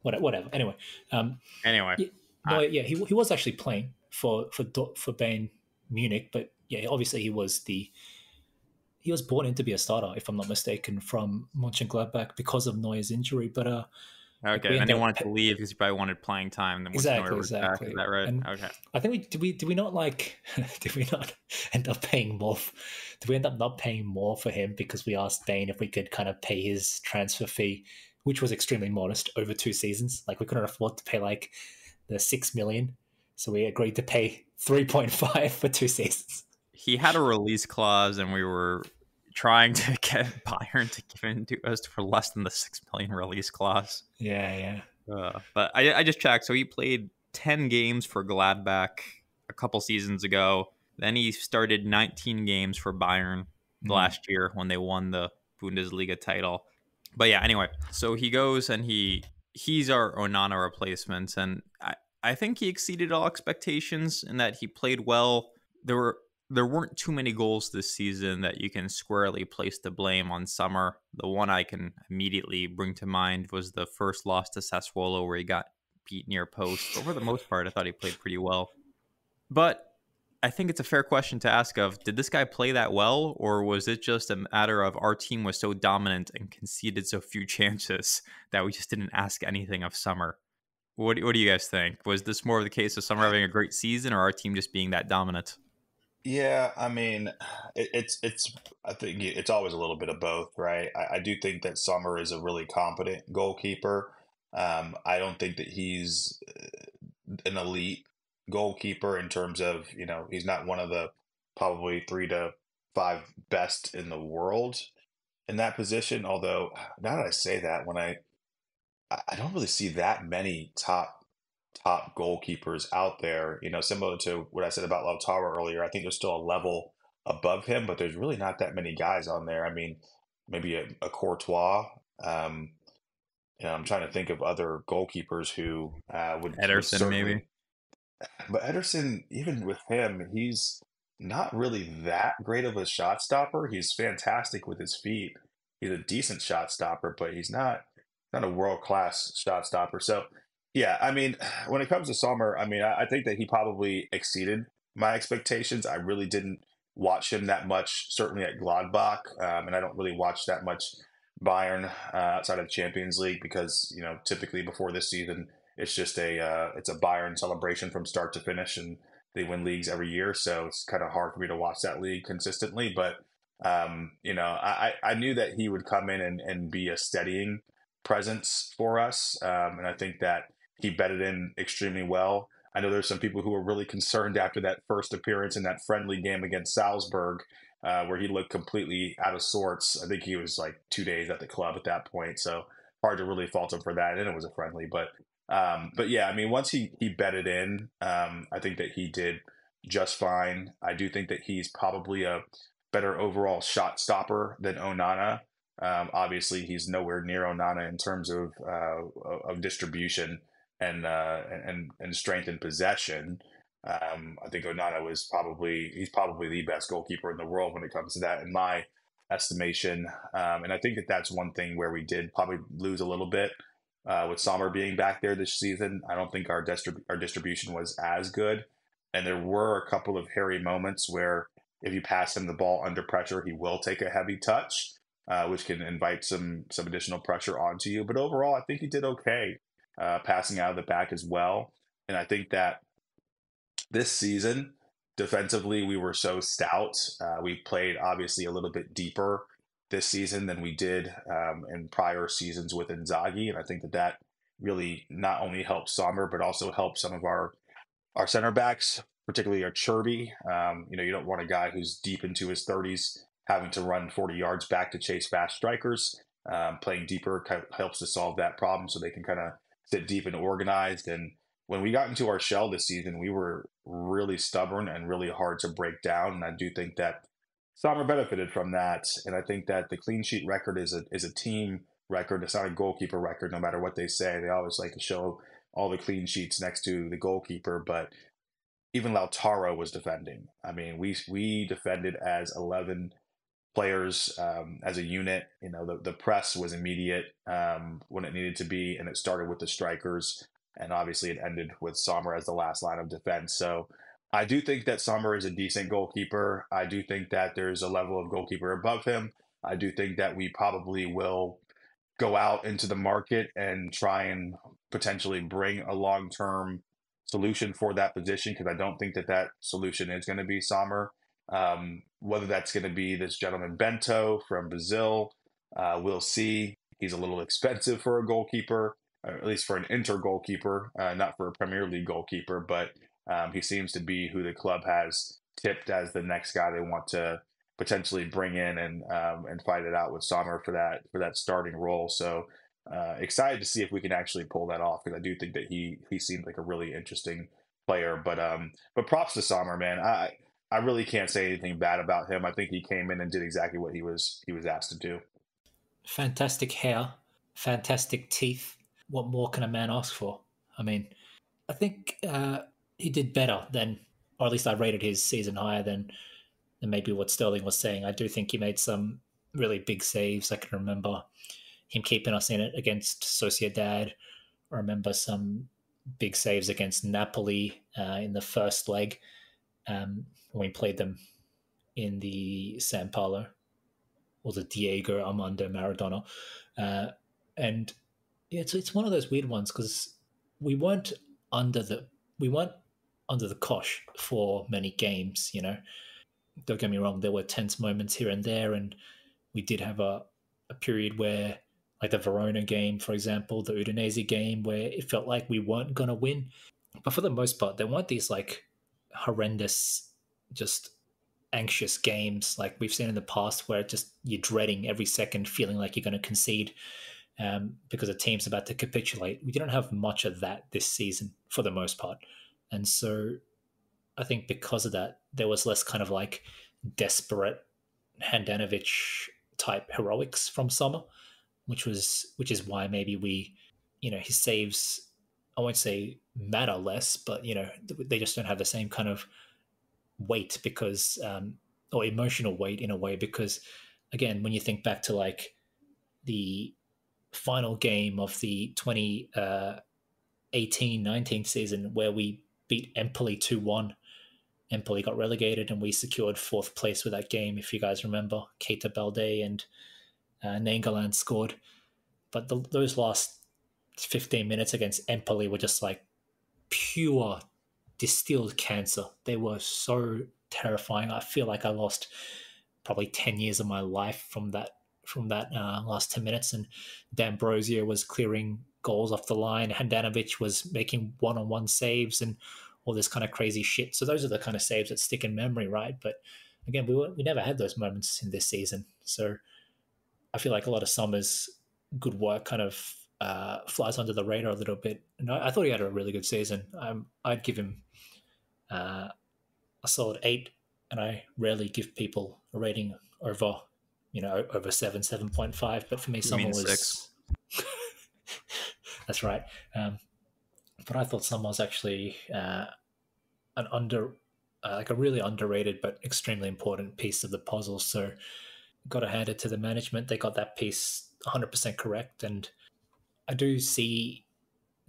B: whatever. Anyway,
A: Anyway,
B: yeah, no, yeah, he was actually playing for Bayern Munich, but yeah, obviously he was brought in to be a starter, if I'm not mistaken, from Mönchengladbach because of Neuer's injury. But like
A: okay.
B: we
A: And then
B: ended
A: he
B: up
A: wanted to leave because he probably wanted playing time. Then once Neuer was back, is
B: exactly,
A: that right?
B: and
A: Okay.
B: I think did we not like did we not end up paying more? Did we end up not paying more for him because we asked Bain if we could kind of pay his transfer fee, which was extremely modest over 2 seasons? Like we couldn't afford to pay like the 6 million, so we agreed to pay 3.5 for 2 seasons.
A: He had a release clause, and we were trying to get Bayern to give in to us for less than the 6 million release clause.
B: Yeah.
A: But I just checked. So he played 10 games for Gladbach a couple seasons ago. Then he started 19 games for Bayern last year when they won the Bundesliga title. But yeah, anyway, so he goes and he's our Onana replacement, and I think he exceeded all expectations in that he played well. There weren't too many goals this season that you can squarely place the blame on Sommer. The one I can immediately bring to mind was the first loss to Sassuolo where he got beat near post. But for the most part, I thought he played pretty well. But I think it's a fair question to ask of, did this guy play that well, or was it just a matter of our team was so dominant and conceded so few chances that we just didn't ask anything of Sommer? What do you guys think? Was this more of the case of Sommer having a great season, or our team just being that dominant?
C: Yeah, I mean, it's. I think it's always a little bit of both, right? I do think that Sommer is a really competent goalkeeper. I don't think that he's an elite goalkeeper in terms of, he's not one of the probably 3 to 5 best in the world in that position. Although now that I say that, I don't really see that many top goalkeepers out there. Similar to what I said about Lautaro earlier, I think there's still a level above him, but there's really not that many guys on there. I mean, maybe a Courtois. Um, I'm trying to think of other goalkeepers who would
A: Ederson,
C: certainly.
A: maybe.
C: But Ederson, even with him, he's not really that great of a shot stopper. He's fantastic with his feet. He's a decent shot stopper, but he's not a world class shot stopper. So, yeah, I mean, when it comes to Sommer, I mean, I think that he probably exceeded my expectations. I really didn't watch him that much, certainly at Gladbach, and I don't really watch that much Bayern outside of Champions League because typically before this season it's just it's a Bayern celebration from start to finish, and they win leagues every year. So it's kind of hard for me to watch that league consistently. But I knew that he would come in and be a steadying presence for us, and I think that he bedded in extremely well. I know there's some people who were really concerned after that first appearance in that friendly game against Salzburg, where he looked completely out of sorts. I think he was like 2 days at the club at that point, so hard to really fault him for that. And it was a friendly, but yeah, I mean, once he bedded in, I think that he did just fine. I do think that he's probably a better overall shot stopper than Onana. Obviously, he's nowhere near Onana in terms of distribution. and strength in possession. I think Onana he's probably the best goalkeeper in the world when it comes to that, in my estimation. And I think that that's one thing where we did probably lose a little bit with Sommer being back there this season. I don't think our distribution was as good, and there were a couple of hairy moments where if you pass him the ball under pressure, he will take a heavy touch, which can invite some additional pressure onto you. But overall, I think he did okay passing out of the back as well. And I think that this season, defensively, we were so stout. We played obviously a little bit deeper this season than we did in prior seasons with Inzaghi, and I think that that really not only helped Sommer but also helped some of our center backs, particularly our Chirby. You don't want a guy who's deep into his 30s having to run 40 yards back to chase fast strikers. Playing deeper helps to solve that problem so they can kind of sit deep and organized. And when we got into our shell this season, we were really stubborn and really hard to break down. And I do think that Sommer benefited from that. And I think that the clean sheet record is a team record. It's not a goalkeeper record, no matter what they say. They always like to show all the clean sheets next to the goalkeeper, but even Lautaro was defending. I mean, we defended as 11 players as a unit. The press was immediate when it needed to be, and it started with the strikers, and obviously it ended with Sommer as the last line of defense. So I do think that Sommer is a decent goalkeeper. I do think that there's a level of goalkeeper above him. I do think that we probably will go out into the market and try and potentially bring a long-term solution for that position, because I don't think that that solution is going to be Sommer. Whether that's going to be this gentleman Bento from Brazil, we'll see. He's a little expensive for a goalkeeper, or at least for an Inter goalkeeper, not for a Premier League goalkeeper, but he seems to be who the club has tipped as the next guy they want to potentially bring in and fight it out with Sommer for that starting role. So excited to see if we can actually pull that off, because I do think that he seemed like a really interesting player. But props to Sommer, man. I really can't say anything bad about him. I think he came in and did exactly what he was asked to do.
B: Fantastic hair, fantastic teeth. What more can a man ask for? I mean, I think he did better than, or at least I rated his season higher than maybe what Sterling was saying. I do think he made some really big saves. I can remember him keeping us in it against Sociedad. I remember some big saves against Napoli in the first leg when we played them in the San Paulo, or the Diego Armando Maradona. And yeah, it's one of those weird ones, because we weren't under the cosh for many games. Don't get me wrong, there were tense moments here and there, and we did have a period where, like the Verona game, for example, the Udinese game, where it felt like we weren't going to win. But for the most part, there weren't these like horrendous, just anxious games like we've seen in the past, where just you're dreading every second, feeling like you're going to concede because a team's about to capitulate. We didn't have much of that this season for the most part. And so I think because of that, there was less kind of like desperate Handanovic type heroics from Sommer, which is why maybe we, his saves, I won't say matter less, but they just don't have the same kind of weight, because or emotional weight in a way, because again, when you think back to like the final game of the 2018-19 season, where we beat Empoli 2-1. Empoli got relegated and we secured fourth place with that game, if you guys remember. Keita Balde and Nainggolan scored. But those last 15 minutes against Empoli were just like pure distilled cancer. They were so terrifying. I feel like I lost probably 10 years of my life from that last 10 minutes. And D'Ambrosio was clearing goals off the line. Handanovic was making one-on-one saves and all this kind of crazy shit. So those are the kind of saves that stick in memory, right? But again, we never had those moments in this season. So I feel like a lot of Sommer's good work kind of flies under the radar a little bit. And I thought he had a really good season. I'd give him a solid 8, and I rarely give people a rating over 7.5. But for me, Sommer was
A: 6.
B: That's right. but I thought Summer was actually an like a really underrated but extremely important piece of the puzzle. So got to hand it to the management. They got that piece 100% correct, and I do see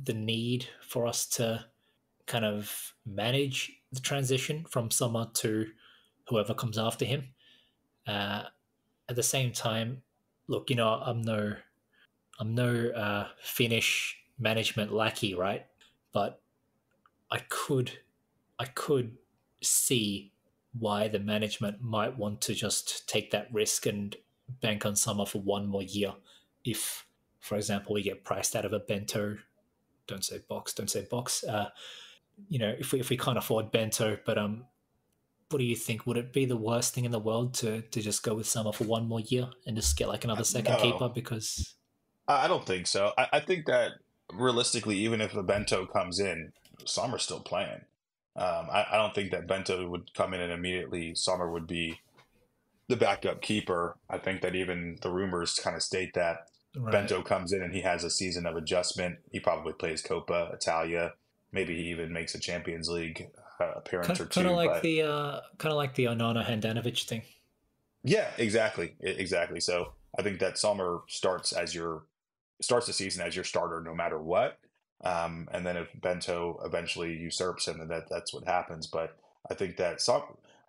B: the need for us to kind of manage the transition from Summer to whoever comes after him. Uh, at the same time, look, I'm no Finnish management lackey, right? But I could I could see why the management might want to just take that risk and bank on Summer for one more year. If, for example, we get priced out of a bento, don't say box. If we can't afford bento, but what do you think? Would it be the worst thing in the world to just go with Summer for one more year and just get like another second keeper?
C: No,
B: Because
C: I don't think so. I think that realistically, even if the Bento comes in, Sommer's still playing. I don't think that Bento would come in and immediately Sommer would be the backup keeper. I think that even the rumors kind of state that
B: right,
C: Bento comes in and he has a season of adjustment. He probably plays Coppa Italia. Maybe he even makes a Champions League appearance or
B: kind of
C: two.
B: like
C: But
B: the Onana Handanovic thing.
C: yeah, exactly, exactly. So I think that Sommer starts the season as your starter no matter what. And then if Bento eventually usurps him, then that's what happens. But I think that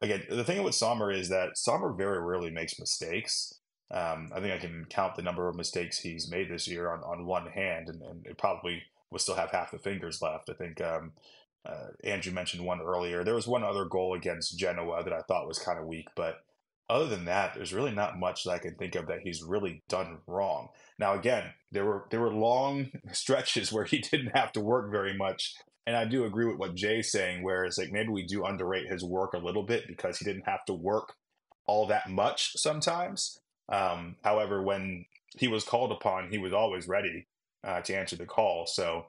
C: again, the thing with Sommer is that Sommer very rarely makes mistakes. I think I can count the number of mistakes he's made this year on one hand, and it probably will still have half the fingers left. I think Andrew mentioned one earlier. There was one other goal against Genoa that I thought was kind of weak, but other than that, there's really not much that I can think of that he's really done wrong. Now, again, there were long stretches where he didn't have to work very much, and I do agree with what Jay's saying, where it's like maybe we do underrate his work a little bit because he didn't have to work all that much sometimes. However, when he was called upon, he was always ready to answer the call. So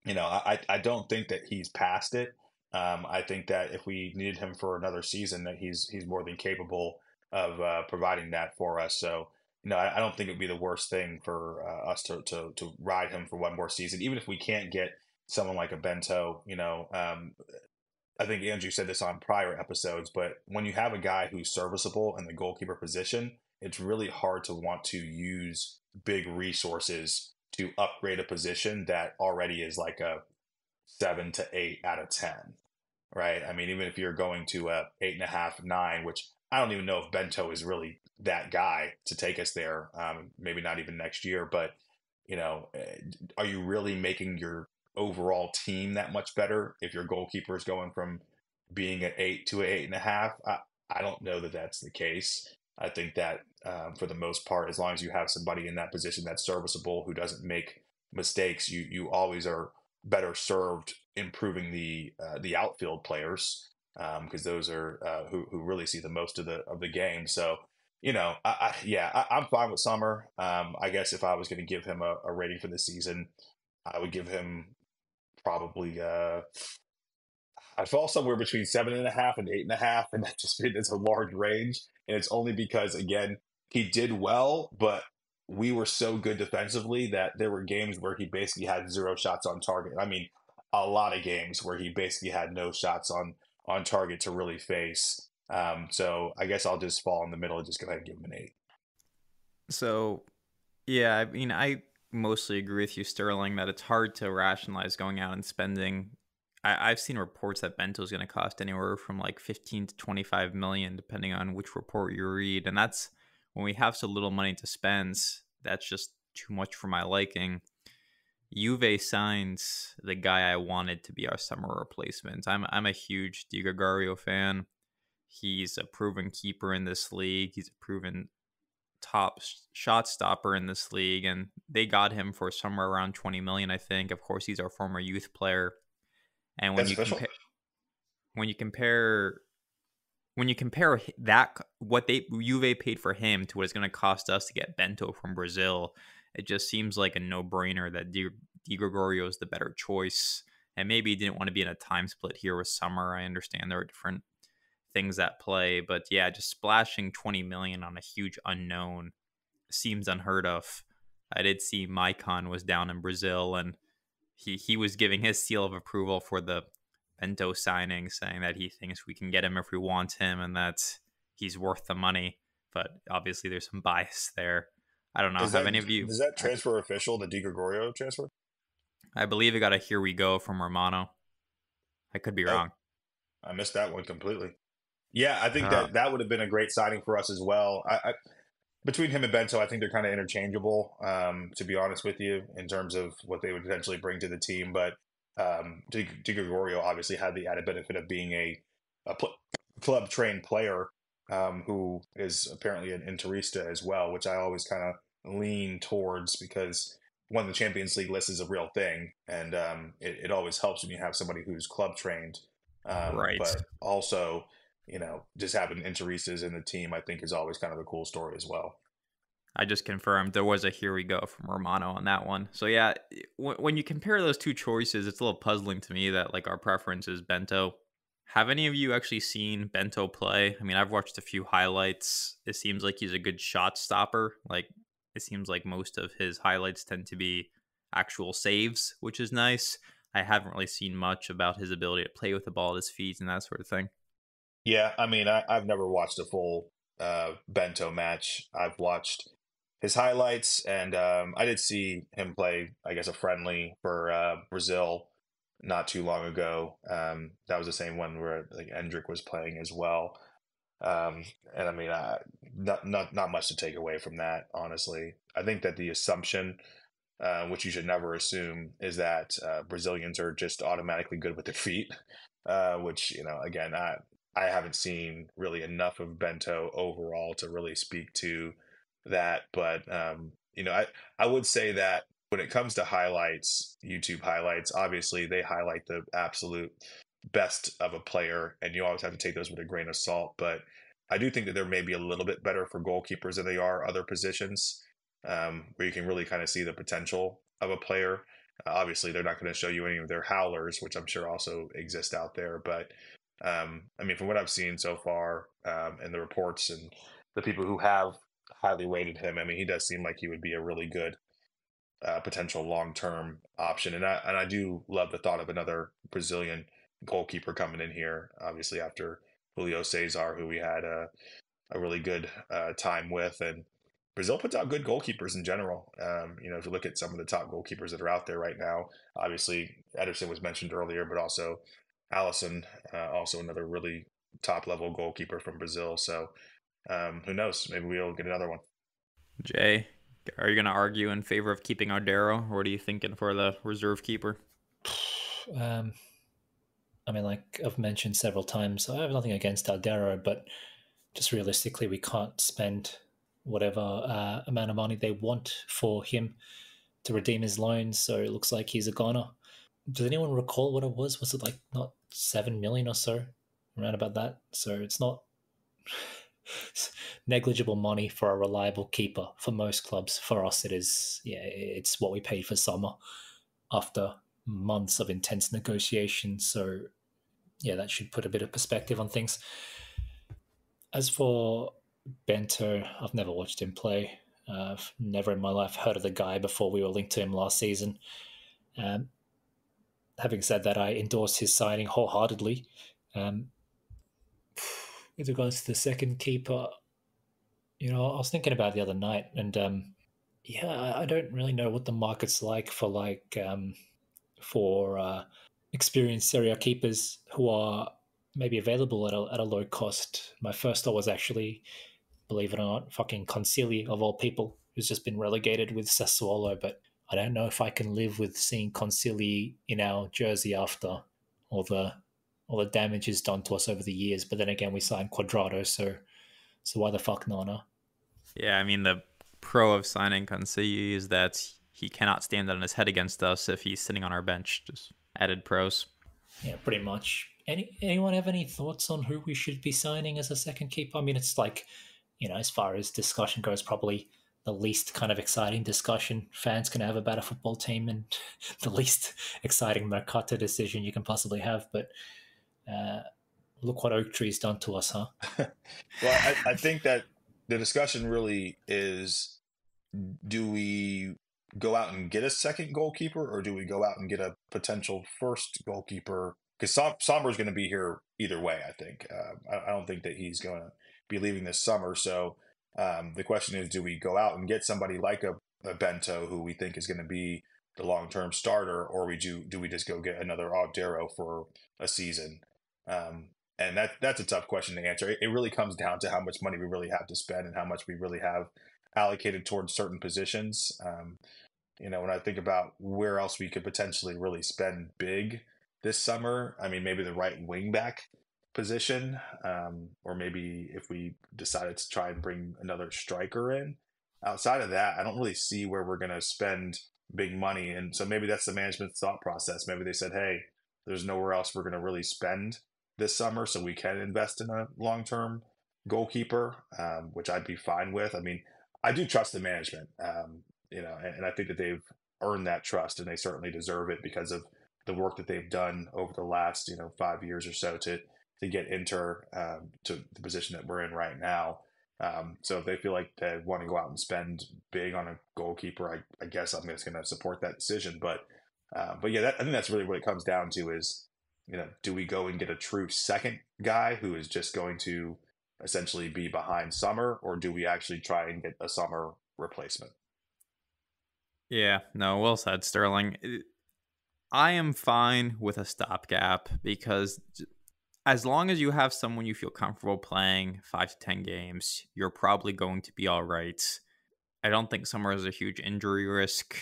C: I don't think that he's past it. I think that if we needed him for another season, that he's more than capable of providing that for us. So, I don't think it'd be the worst thing for us to ride him for one more season, even if we can't get someone like a Bento. I think Andrew said this on prior episodes, but when you have a guy who's serviceable in the goalkeeper position, it's really hard to want to use big resources to upgrade a position that already is like a 7 to 8 out of 10, right? I mean, even if you're going to a 8.5, 9, which I don't even know if Bento is really that guy to take us there. Maybe not even next year, but are you really making your overall team that much better if your goalkeeper is going from being an 8 to an 8.5? I don't know that that's the case. I think that for the most part, as long as you have somebody in that position that's serviceable who doesn't make mistakes, you always are better served improving the outfield players because those are who really see the most of the game. So I'm fine with Summer. I guess if I was going to give him a rating for the season, I would give him probably I fall somewhere between 7.5 and 8.5, and that just is a large range. And it's only because again he did well, but we were so good defensively that there were games where he basically had zero shots on target. I mean, a lot of games where he basically had no shots on target to really face. So I guess I'll just fall in the middle and just go ahead and give him an 8.
A: So, yeah, I mean, I mostly agree with you, Sterling, that it's hard to rationalize going out and spending. I've seen reports that Bento's going to cost anywhere from like 15 to 25 million, depending on which report you read. And that's when we have so little money to spend, that's just too much for my liking. Juve signs the guy I wanted to be our summer replacement. I'm a huge Di Gregorio fan. He's a proven keeper in this league. He's a proven top shot stopper in this league, and they got him for somewhere around 20 million, I think. Of course, he's our former youth player. And
C: That's official.
A: when you compare when you compare that what they Juve paid for him to what it's going to cost us to get Bento from Brazil, it just seems like a no-brainer that Di Gregorio is the better choice. And maybe he didn't want to be in a time split here with Summer. I understand there are different things at play, but yeah, just splashing 20 million on a huge unknown seems unheard of. I did see Maicon was down in Brazil, and he was giving his seal of approval for the Bento signing, saying that he thinks we can get him if we want him and that he's worth the money. But obviously, there's some bias there. I don't know.
C: Is
A: Have
C: that
A: any of you?
C: Is that transfer official? The Di Gregorio transfer?
A: I believe it got a here we go from Romano. I could be
C: Oh,
A: wrong.
C: I missed that one completely. Yeah, I think
A: Uh,
C: that that would have been a great signing for us as well. Between him and Bento, I think they're kind of interchangeable, to be honest with you, in terms of what they would potentially bring to the team. But Di Gregorio obviously had the added benefit of being a club trained player who is apparently an Interista as well, which I always kind of lean towards because one, the Champions League list is a real thing, and it always helps when you have somebody who's club trained.
A: right.
C: But also, just having Interistas in the team, I think, is always kind of a cool story as well.
A: I just confirmed there was a here we go from Romano on that one. So yeah, when you compare those two choices, it's a little puzzling to me that like our preference is Bento. Have any of you actually seen Bento play? I mean, I've watched a few highlights. It seems like he's a good shot stopper. Like it seems like most of his highlights tend to be actual saves, which is nice. I haven't really seen much about his ability to play with the ball at his feet and that sort of thing.
C: Yeah, I mean, I've never watched a full Bento match. I've watched his highlights, and I did see him play, I guess, a friendly for Brazil not too long ago. That was the same one where like Endrick was playing as well. And I mean, not much to take away from that, honestly. I think that the assumption, which you should never assume, is that Brazilians are just automatically good with their feet. Which again, I haven't seen really enough of Bento overall to really speak to that. But I would say that when it comes to highlights, YouTube highlights, obviously they highlight the absolute best of a player, and you always have to take those with a grain of salt. But I do think that they're maybe a little bit better for goalkeepers than they are other positions, where you can really kind of see the potential of a player. Obviously, they're not going to show you any of their howlers, which I'm sure also exist out there. But I mean, from what I've seen so far, and the reports and the people who have highly rated him, I mean, he does seem like he would be a really good potential long-term option. And I do love the thought of another Brazilian goalkeeper coming in here. Obviously, after Julio Cesar, who we had a really good time with, and Brazil puts out good goalkeepers in general. If you look at some of the top goalkeepers that are out there right now, obviously Ederson was mentioned earlier, but also Allison, also another really top level goalkeeper from Brazil. So who knows? Maybe we'll get another one.
A: Jay, are you going to argue in favor of keeping Ardero, or what are you thinking for the reserve keeper?
B: I mean, like I've mentioned several times, I have nothing against Aldero, but just realistically, we can't spend whatever amount of money they want for him to redeem his loan. So it looks like he's a goner. Does anyone recall what it was? Was it like not 7 million or so, around about that? So it's not negligible money for a reliable keeper for most clubs. For us, it is. Yeah, it's what we paid for Sommer after months of intense negotiation. So yeah, that should put a bit of perspective on things. As for Bento, I've never watched him play. I've never in my life heard of the guy before we were linked to him last season. Um, Having said that, I endorse his signing wholeheartedly. Um, with regards to the second keeper, I was thinking about it the other night, and yeah, I don't really know what the market's like for experienced Serie A keepers who are maybe available at a low cost. My first thought was actually, believe it or not, fucking Consigli of all people, who's just been relegated with Sassuolo. But I don't know if I can live with seeing Consigli in our jersey after all the damage is done to us over the years. But then again, we signed Quadrado, so why the fuck not? Huh?
A: Yeah, I mean, the pro of signing Consigli is that he cannot stand on his head against us if he's sitting on our bench. Just added pros.
B: Yeah, pretty much. Anyone have any thoughts on who we should be signing as a second keeper? I mean, it's like, as far as discussion goes, probably the least kind of exciting discussion fans can have about a football team, and the least exciting Mercato decision you can possibly have. But look what Oak Tree's done to us, huh?
C: Well, I think that the discussion really is, do we go out and get a second goalkeeper, or do we go out and get a potential first goalkeeper? Because Somber's going to be here either way, I think. I don't think that he's going to be leaving this summer. So the question is, do we go out and get somebody like a Bento, who we think is going to be the long-term starter, or do we just go get another Aguero for a season? And that's a tough question to answer. It really comes down to how much money we really have to spend and how much we really have allocated towards certain positions. When I think about where else we could potentially really spend big this summer, I mean, maybe the right wing back position, or maybe if we decided to try and bring another striker in. Outside of that, I don't really see where we're going to spend big money. And so maybe that's the management's thought process. Maybe they said, hey, there's nowhere else we're going to really spend this summer, so we can invest in a long term goalkeeper, which I'd be fine with. I mean, I do trust the management. And I think that they've earned that trust, and they certainly deserve it because of the work that they've done over the last 5 years or so to get Inter to the position that we're in right now. So if they feel like they want to go out and spend big on a goalkeeper, I guess I'm just going to support that decision. But yeah, I think that's really what it comes down to is, do we go and get a true second guy who is just going to essentially be behind Summer, or do we actually try and get a Summer replacement?
A: Yeah, no, well said, Sterling. I am fine with a stopgap because as long as you have someone you feel comfortable playing 5 to 10 games, you're probably going to be all right. I don't think Summer has a huge injury risk.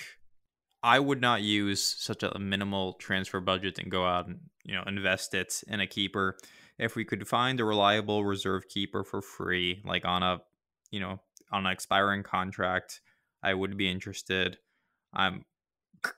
A: I would not use such a minimal transfer budget and go out and invest it in a keeper. If we could find a reliable reserve keeper for free, like on an expiring contract, I would be interested. I'm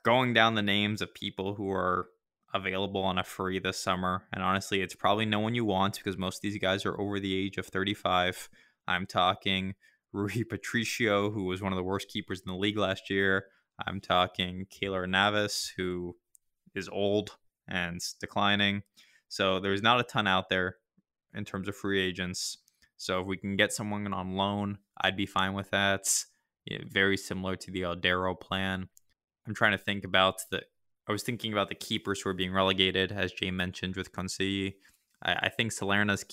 A: going down the names of people who are available on a free this summer, and honestly, it's probably no one you want because most of these guys are over the age of 35. I'm talking Rui Patricio, who was one of the worst keepers in the league last year. I'm talking Keylor Navas, who is old and declining. So there's not a ton out there in terms of free agents. So if we can get someone on loan, I'd be fine with that. Yeah, very similar to the Aldero plan. I'm trying to think about I was thinking about the keepers who are being relegated, as Jay mentioned with Consigli. I think Salernitana's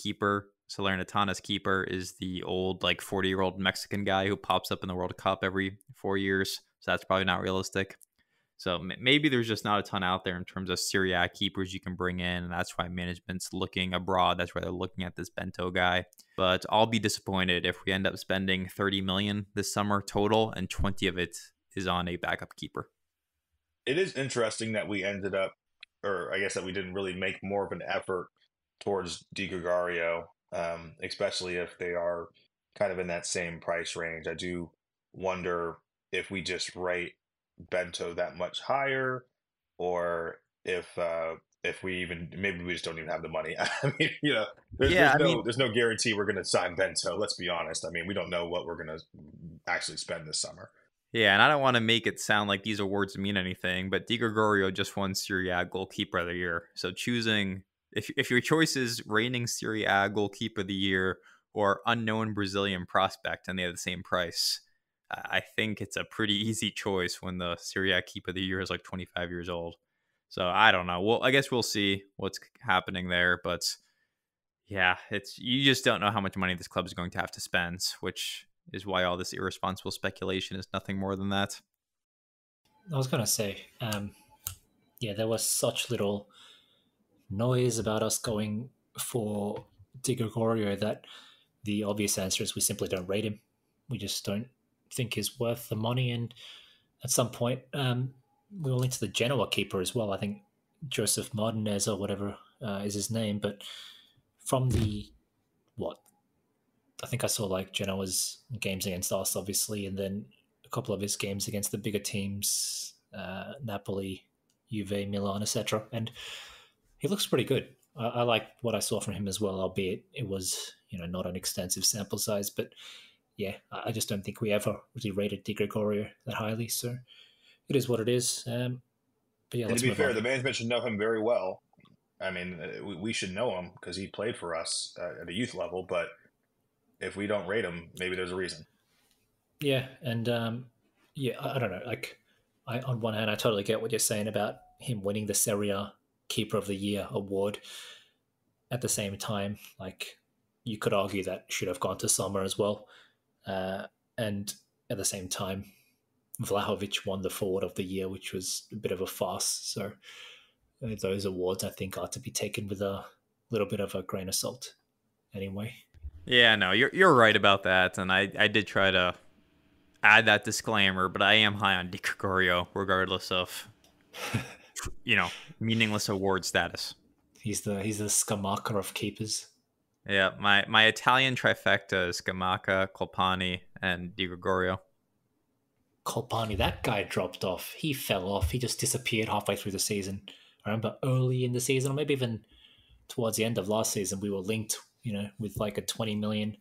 A: keeper is the old, 40-year-old Mexican guy who pops up in the World Cup every 4 years. So that's probably not realistic. So maybe there's just not a ton out there in terms of Serie A keepers you can bring in. And that's why management's looking abroad. That's why they're looking at this Bento guy. But I'll be disappointed if we end up spending 30 million this summer total and 20 of it is on a backup keeper.
C: It is interesting that we ended up, or I guess that we didn't really make more of an effort towards Di Gregorio, especially if they are kind of in that same price range. I do wonder if we just rate Bento that much higher, or if we even maybe we just don't even have the money. I mean,
A: Yeah,
C: there's no guarantee we're going to sign Bento. Let's be honest. I mean, we don't know what we're going to actually spend this summer.
A: Yeah, and I don't want to make it sound like these awards mean anything, but Di Gregorio just won Serie A Goalkeeper of the Year. So choosing, if your choice is reigning Serie A Goalkeeper of the Year or unknown Brazilian prospect and they have the same price, I think it's a pretty easy choice when the Serie A Keeper of the Year is 25 years old. So I don't know. Well, I guess we'll see what's happening there, but yeah, you just don't know how much money this club is going to have to spend, which is why all this irresponsible speculation is nothing more than that.
B: I was going to say, there was such little noise about us going for Di Gregorio that the obvious answer is we simply don't rate him. We just don't think he's worth the money. And at some point, we were linked to the Genoa keeper as well. I think Joseph Martinez or whatever is his name. But from I think I saw Genoa's games against us, obviously, and then a couple of his games against the bigger teams, Napoli, Juve, Milan, etc. And he looks pretty good. I like what I saw from him as well, albeit it was not an extensive sample size. But yeah, I just don't think we ever really rated Di Gregorio that highly. So it is what it is. But yeah,
C: and to be fair, the management should know him very well. I mean, we should know him because he played for us at a youth level. But if we don't rate him, maybe there's a reason.
B: Yeah, and I don't know. On one hand, I totally get what you're saying about him winning the Serie A Keeper of the Year award. At the same time, like you could argue that should have gone to Sommer as well. And at the same time, Vlahovic won the Forward of the Year, which was a bit of a farce. So those awards, I think, are to be taken with a little bit of a grain of salt. Anyway,
A: Yeah, no, you're right about that, and I did try to add that disclaimer, but I am high on Di Gregorio, regardless of meaningless award status.
B: he's the Scamacca of keepers.
A: Yeah, my Italian trifecta is Scamacca, Colpani, and Di Gregorio.
B: Colpani, that guy dropped off. He fell off. He just disappeared halfway through the season. I remember early in the season, or maybe even towards the end of last season, we were linked, with like a 20 million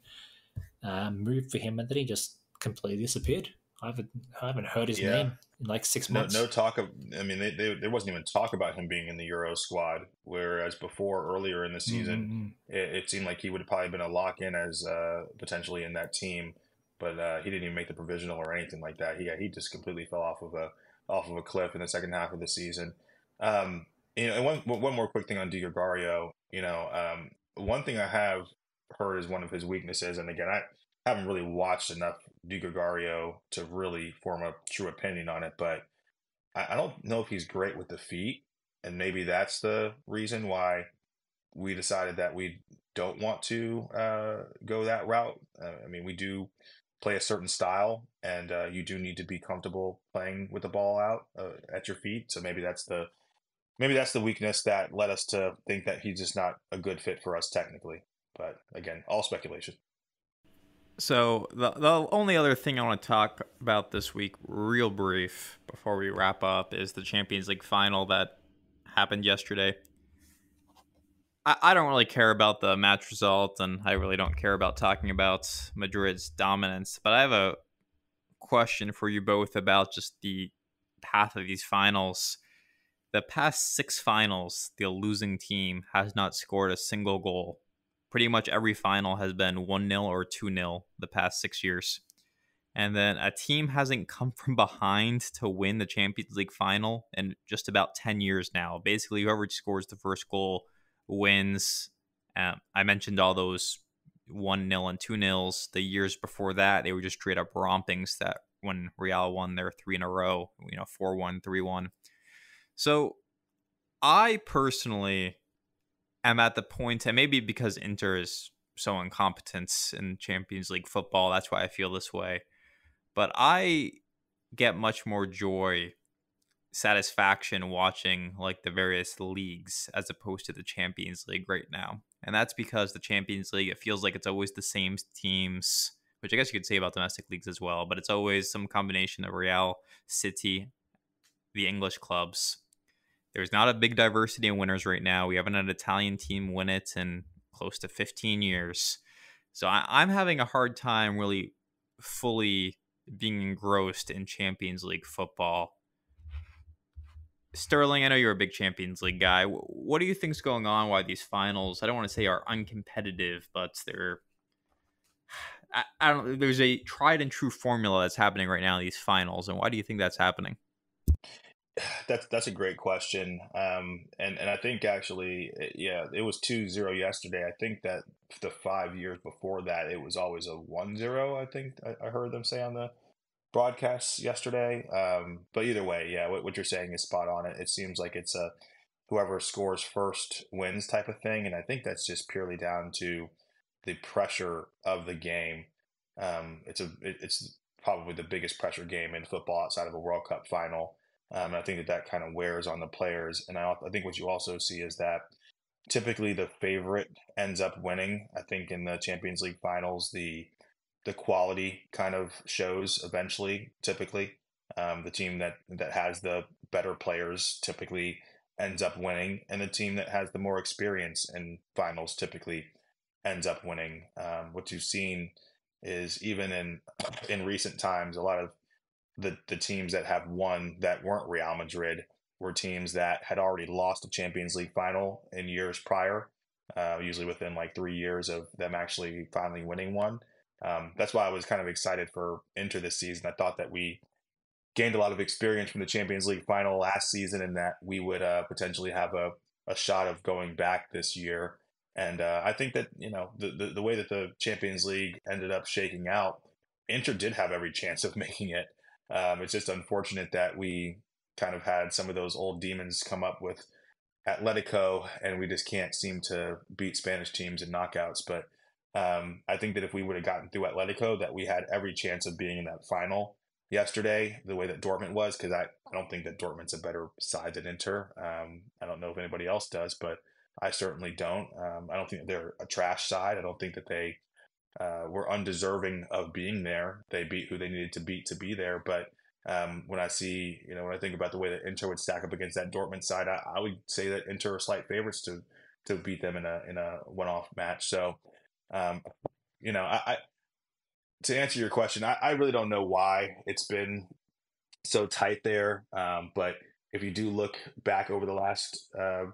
B: move for him, and then he just completely disappeared. I haven't heard his
C: Yeah.
B: name in like 6
C: No,
B: months.
C: no talk of. I mean, there wasn't even talk about him being in the Euro squad. Whereas before, earlier in the season, it seemed like he would have probably been a lock in as potentially in that team, but he didn't even make the provisional or anything like that. He just completely fell off of a cliff in the second half of the season. And one more quick thing on Di Gregorio. One thing I have heard is one of his weaknesses, and again, I haven't really watched enough Di Gregorio to really form a true opinion on it, but I don't know if he's great with the feet, and maybe that's the reason why we decided that we don't want to go that route. I mean, we do play a certain style, and you do need to be comfortable playing with the ball out at your feet. So maybe that's the weakness that led us to think that he's just not a good fit for us technically. But again, all speculation.
A: So the only other thing I want to talk about this week, real brief, before we wrap up, is the Champions League final that happened yesterday. I don't really care about the match result, and I really don't care about talking about Madrid's dominance. But I have a question for you both about just the path of these finals. The past 6 finals, the losing team has not scored a single goal. Pretty much every final has been 1-0 or 2-0 the past 6 years. And then a team hasn't come from behind to win the Champions League final in just about 10 years now. Basically, whoever scores the first goal wins. I mentioned all those 1-0 and 2-0s. The years before that, they were just straight up rompings that when Real won their 3 in a row, 4-1, 3-1. So I personally am at the point, and maybe because Inter is so incompetent in Champions League football, that's why I feel this way. But I get much more joy, satisfaction watching like the various leagues as opposed to the Champions League right now. And that's because the Champions League, it feels like it's always the same teams, which I guess you could say about domestic leagues as well, but it's always some combination of Real, City, the English clubs. There's not a big diversity in winners right now. We haven't had an Italian team win it in close to 15 years. So I'm having a hard time really fully being engrossed in Champions League football. Sterling, I know you're a big Champions League guy. What do you think's going on? Why these finals, I don't want to say are uncompetitive, but they're I don't. There's a tried and true formula that's happening right now in these finals, and why do you think that's happening?
C: That's a great question. And I think actually, yeah, it was 2-0 yesterday. I think that the 5 years before that, it was always a 1-0. I think I heard them say on the broadcast yesterday. But either way, yeah, what you're saying is spot on. It seems like it's a whoever scores first wins type of thing, and I think that's just purely down to the pressure of the game. It's probably the biggest pressure game in football outside of a World Cup final. And I think that kind of wears on the players. And I think what you also see is that typically the favorite ends up winning. I think in the Champions League finals, the quality kind of shows eventually. Typically, the team that has the better players typically ends up winning, and the team that has the more experience in finals typically ends up winning. What you've seen is even in recent times, a lot of the teams that have won that weren't Real Madrid were teams that had already lost a Champions League final in years prior, usually within like 3 years of them actually finally winning one. That's why I was kind of excited for Inter this season. I thought that we gained a lot of experience from the Champions League final last season, and that we would potentially have a shot of going back this year. And I think that the way that the Champions League ended up shaking out, Inter did have every chance of making it. It's just unfortunate that we kind of had some of those old demons come up with Atletico, and we just can't seem to beat Spanish teams in knockouts. But I think that if we would have gotten through Atletico, that we had every chance of being in that final yesterday, the way that Dortmund was, because I don't think that Dortmund's a better side than Inter. I don't know if anybody else does, but I certainly don't. I don't think they're a trash side. I don't think that they were undeserving of being there. They beat who they needed to beat to be there. But when I see, when I think about the way that Inter would stack up against that Dortmund side, I would say that Inter are slight favorites to beat them in a one-off match. So, I to answer your question, I really don't know why it's been so tight there. But if you do look back over the last, I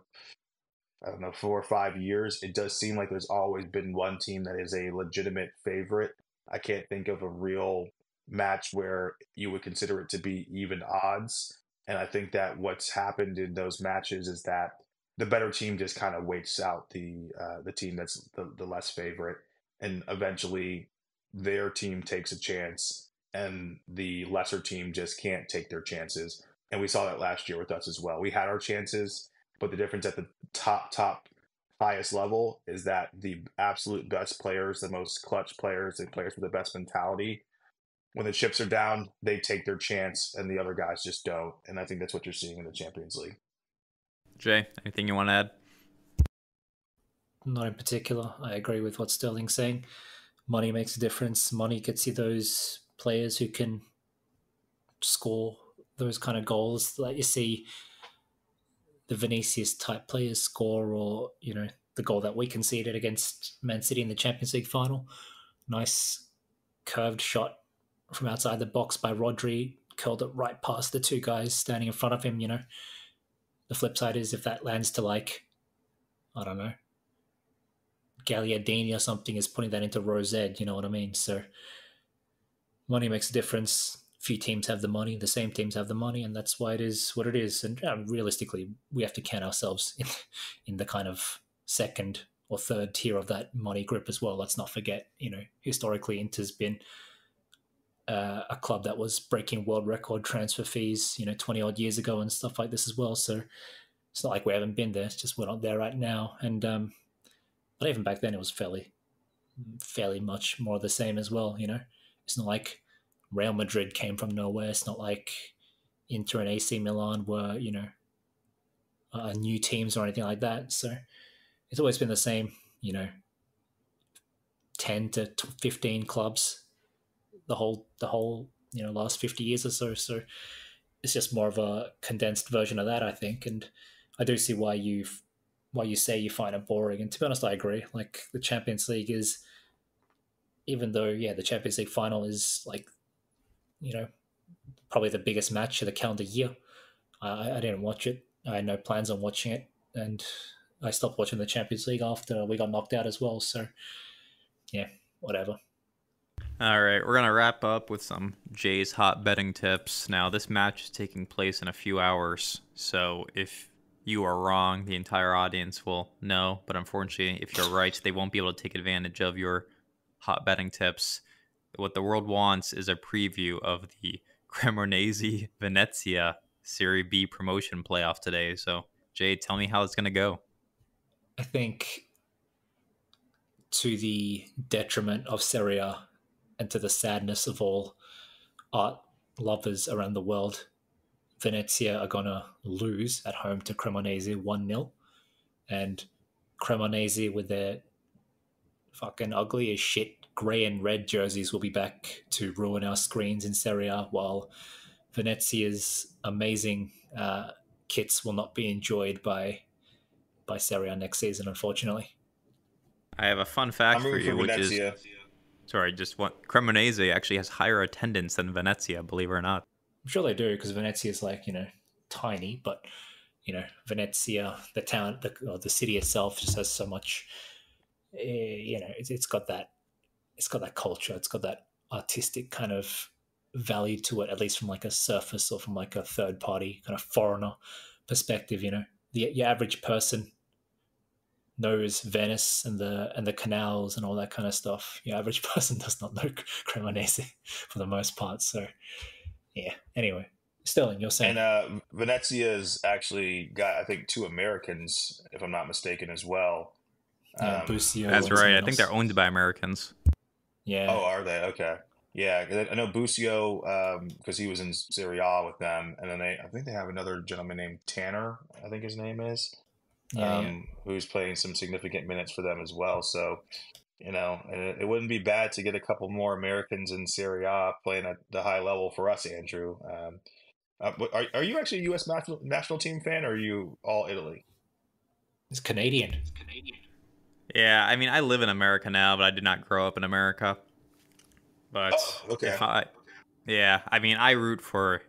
C: don't know, 4 or 5 years, it does seem like there's always been one team that is a legitimate favorite. I can't think of a real match where you would consider it to be even odds. And I think that what's happened in those matches is that the better team just kind of waits out the team that's the less favorite, and eventually their team takes a chance, and the lesser team just can't take their chances. And we saw that last year with us as well. We had our chances, but the difference at the top highest level is that the absolute best players, the most clutch players, the players with the best mentality, when the chips are down, they take their chance and the other guys just don't. And I think that's what you're seeing in the Champions League.
A: Jay, anything you want to add?
B: Not in particular. I agree with what Sterling's saying. Money makes a difference. Money gets you those players who can score those kind of goals. Like you see the Vinicius type players score, or, the goal that we conceded against Man City in the Champions League final. Nice curved shot from outside the box by Rodri, curled it right past the two guys standing in front of him. The flip side is if that lands to, like, I don't know, Gagliardini or something, is putting that into Rosed, you know what I mean? So money makes a difference. Few teams have the money, the same teams have the money, and that's why it is what it is. And realistically, we have to count ourselves in the kind of second or third tier of that money grip as well. Let's not forget, historically, Inter's been a club that was breaking world record transfer fees, 20 odd years ago and stuff like this as well. So it's not like we haven't been there. It's just we're not there right now. And but even back then, it was fairly much more the same as well. It's not like Real Madrid came from nowhere. It's not like Inter and AC Milan were, new teams or anything like that. So it's always been the same, 10 to 15 clubs the whole last 50 years or so. So it's just more of a condensed version of that, I think. And I do see why you say you find it boring. And to be honest, I agree. Like, the Champions League is, even though, the Champions League final is, like, probably the biggest match of the calendar year. I didn't watch it. I had no plans on watching it. And I stopped watching the Champions League after we got knocked out as well. So, yeah, whatever.
A: All right, we're going to wrap up with some Jay's hot betting tips. Now, this match is taking place in a few hours, so if you are wrong, the entire audience will know. But unfortunately, if you're right, they won't be able to take advantage of your hot betting tips. What the world wants is a preview of the Cremonese Venezia Serie B promotion playoff today. So, Jay, tell me how it's going to go.
B: I think, to the detriment of Serie A and to the sadness of all art lovers around the world, Venezia are going to lose at home to Cremonese 1-0. And Cremonese, with their fucking ugly as shit grey and red jerseys, will be back to ruin our screens in Serie A, while Venezia's amazing kits will not be enjoyed by Serie A next season, unfortunately.
A: I have a fun fact for you, which is... Sorry, just what Cremonese actually has higher attendance than Venezia, believe it or not.
B: I'm sure they do, because Venezia is, like, tiny, but, Venezia, the town, the city itself, just has so much, it's got that culture, it's got that artistic kind of value to it, at least from like a surface or from like a third party kind of foreigner perspective. Your average person knows Venice and the canals and all that kind of stuff. Your average person does not know Cremonese for the most part. So yeah. Anyway, Sterling, you're saying.
C: And Venezia's actually got, I think, 2 Americans, if I'm not mistaken, as well.
B: Busio.
A: That's right. I think they're owned by Americans.
B: Yeah.
C: Oh, are they? Okay. Yeah, 'cause I know Busio because he was in Serie A with them, and then I think they have another gentleman named Tanner, I think his name is, who's playing some significant minutes for them as well. So, and it wouldn't be bad to get a couple more Americans in Serie A playing at the high level for us, Andrew. Are you actually a U.S. national team fan, or are you all Italy?
B: It's Canadian.
A: Yeah, I mean, I live in America now, but I did not grow up in America. But
C: okay.
A: I mean, I root for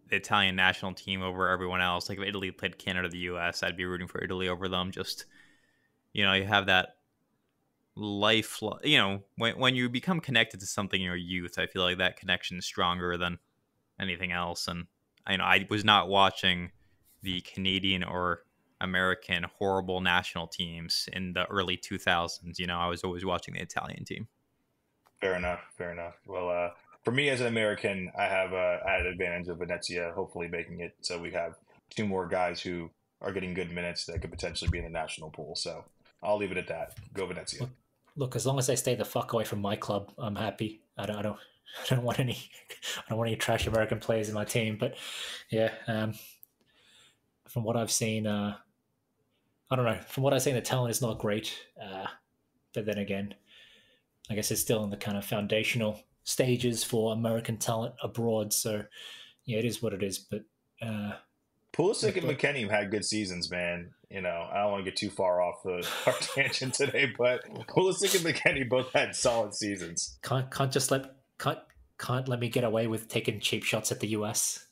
A: the Italian national team over everyone else. Like if Italy played Canada or the U.S., I'd be rooting for Italy over them. Just, you have that life, when you become connected to something in your youth, I feel like that connection is stronger than anything else. And, I was not watching the Canadian or American horrible national teams in the early 2000s. I was always watching the Italian team.
C: Fair enough. Well, for me as an American, I have added advantage of Venezia, hopefully making it so we have 2 more guys who are getting good minutes that could potentially be in the national pool. So I'll leave it at that. Go Venezia.
B: Look, as long as they stay the fuck away from my club, I'm happy. I don't want any trash American players in my team. But yeah, from what I've seen, I don't know. From what I've seen, the talent is not great. But then again, I guess it's still in the kind of foundational stages for American talent abroad. So yeah, it is what it is. But
C: Pulisic and McKennie had good seasons, man. I don't want to get too far off our tangent today, but Pulisic and McKennie both had solid seasons.
B: Can't let me get away with taking cheap shots at the US.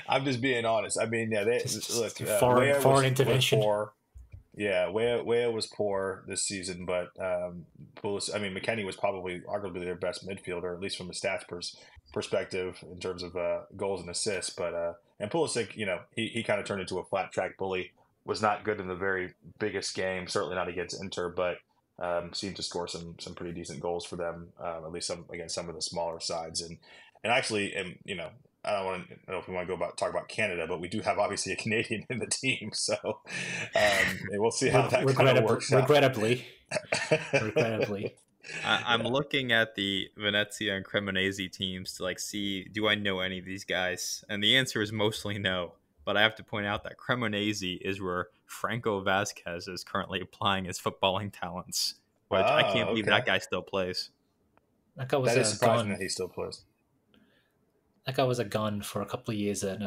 C: I'm just being honest. I mean, yeah, look,
B: foreign intervention.
C: Weah was poor this season, but McKennie was probably arguably their best midfielder, at least from a stats perspective in terms of goals and assists. But and Pulisic, he kind of turned into a flat track bully. Was not good in the very biggest game, certainly not against Inter, but seemed to score some pretty decent goals for them, at least against some of the smaller sides. And actually, I don't know if we want to talk about Canada, but we do have obviously a Canadian in the team, so we'll see how that kind of works out.
B: Regrettably.
A: I'm looking at the Venezia and Cremonese teams to see, do I know any of these guys? And the answer is mostly no. But I have to point out that Cremonese is where Franco Vasquez is currently applying his footballing talents, which I can't believe that guy still plays.
B: That
C: is surprising that he still plays.
B: That guy was a gun for a couple of years at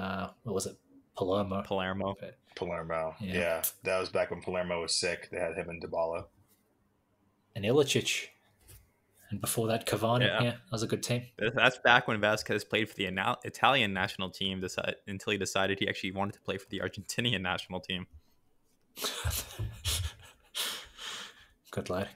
B: what was it, Palermo?
A: Palermo.
C: Yeah. That was back when Palermo was sick. They had him and Dybala.
B: And Ilicic. And before that, Cavani. Yeah, that was a good team.
A: That's back when Vasquez played for the Italian national team until he decided he actually wanted to play for the Argentinian national team.
B: Good lad.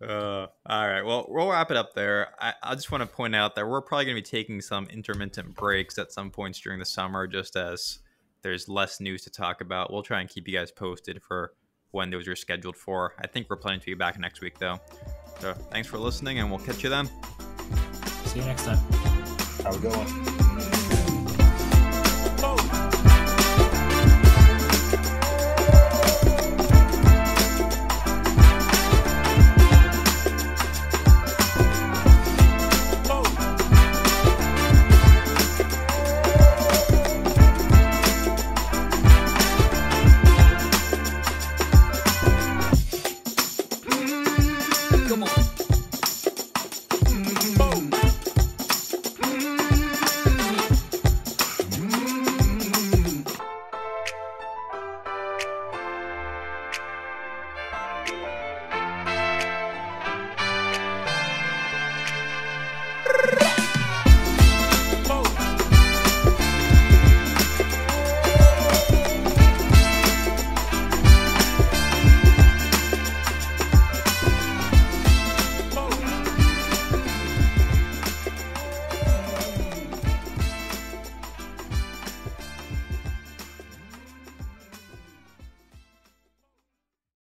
A: All right. Well, we'll wrap it up there. I just want to point out that we're probably going to be taking some intermittent breaks at some points during the summer, just as there's less news to talk about. We'll try and keep you guys posted for when those are scheduled for. I think we're planning to be back next week, though. So thanks for listening, and we'll catch you then.
B: See you next time.
C: Have a good one.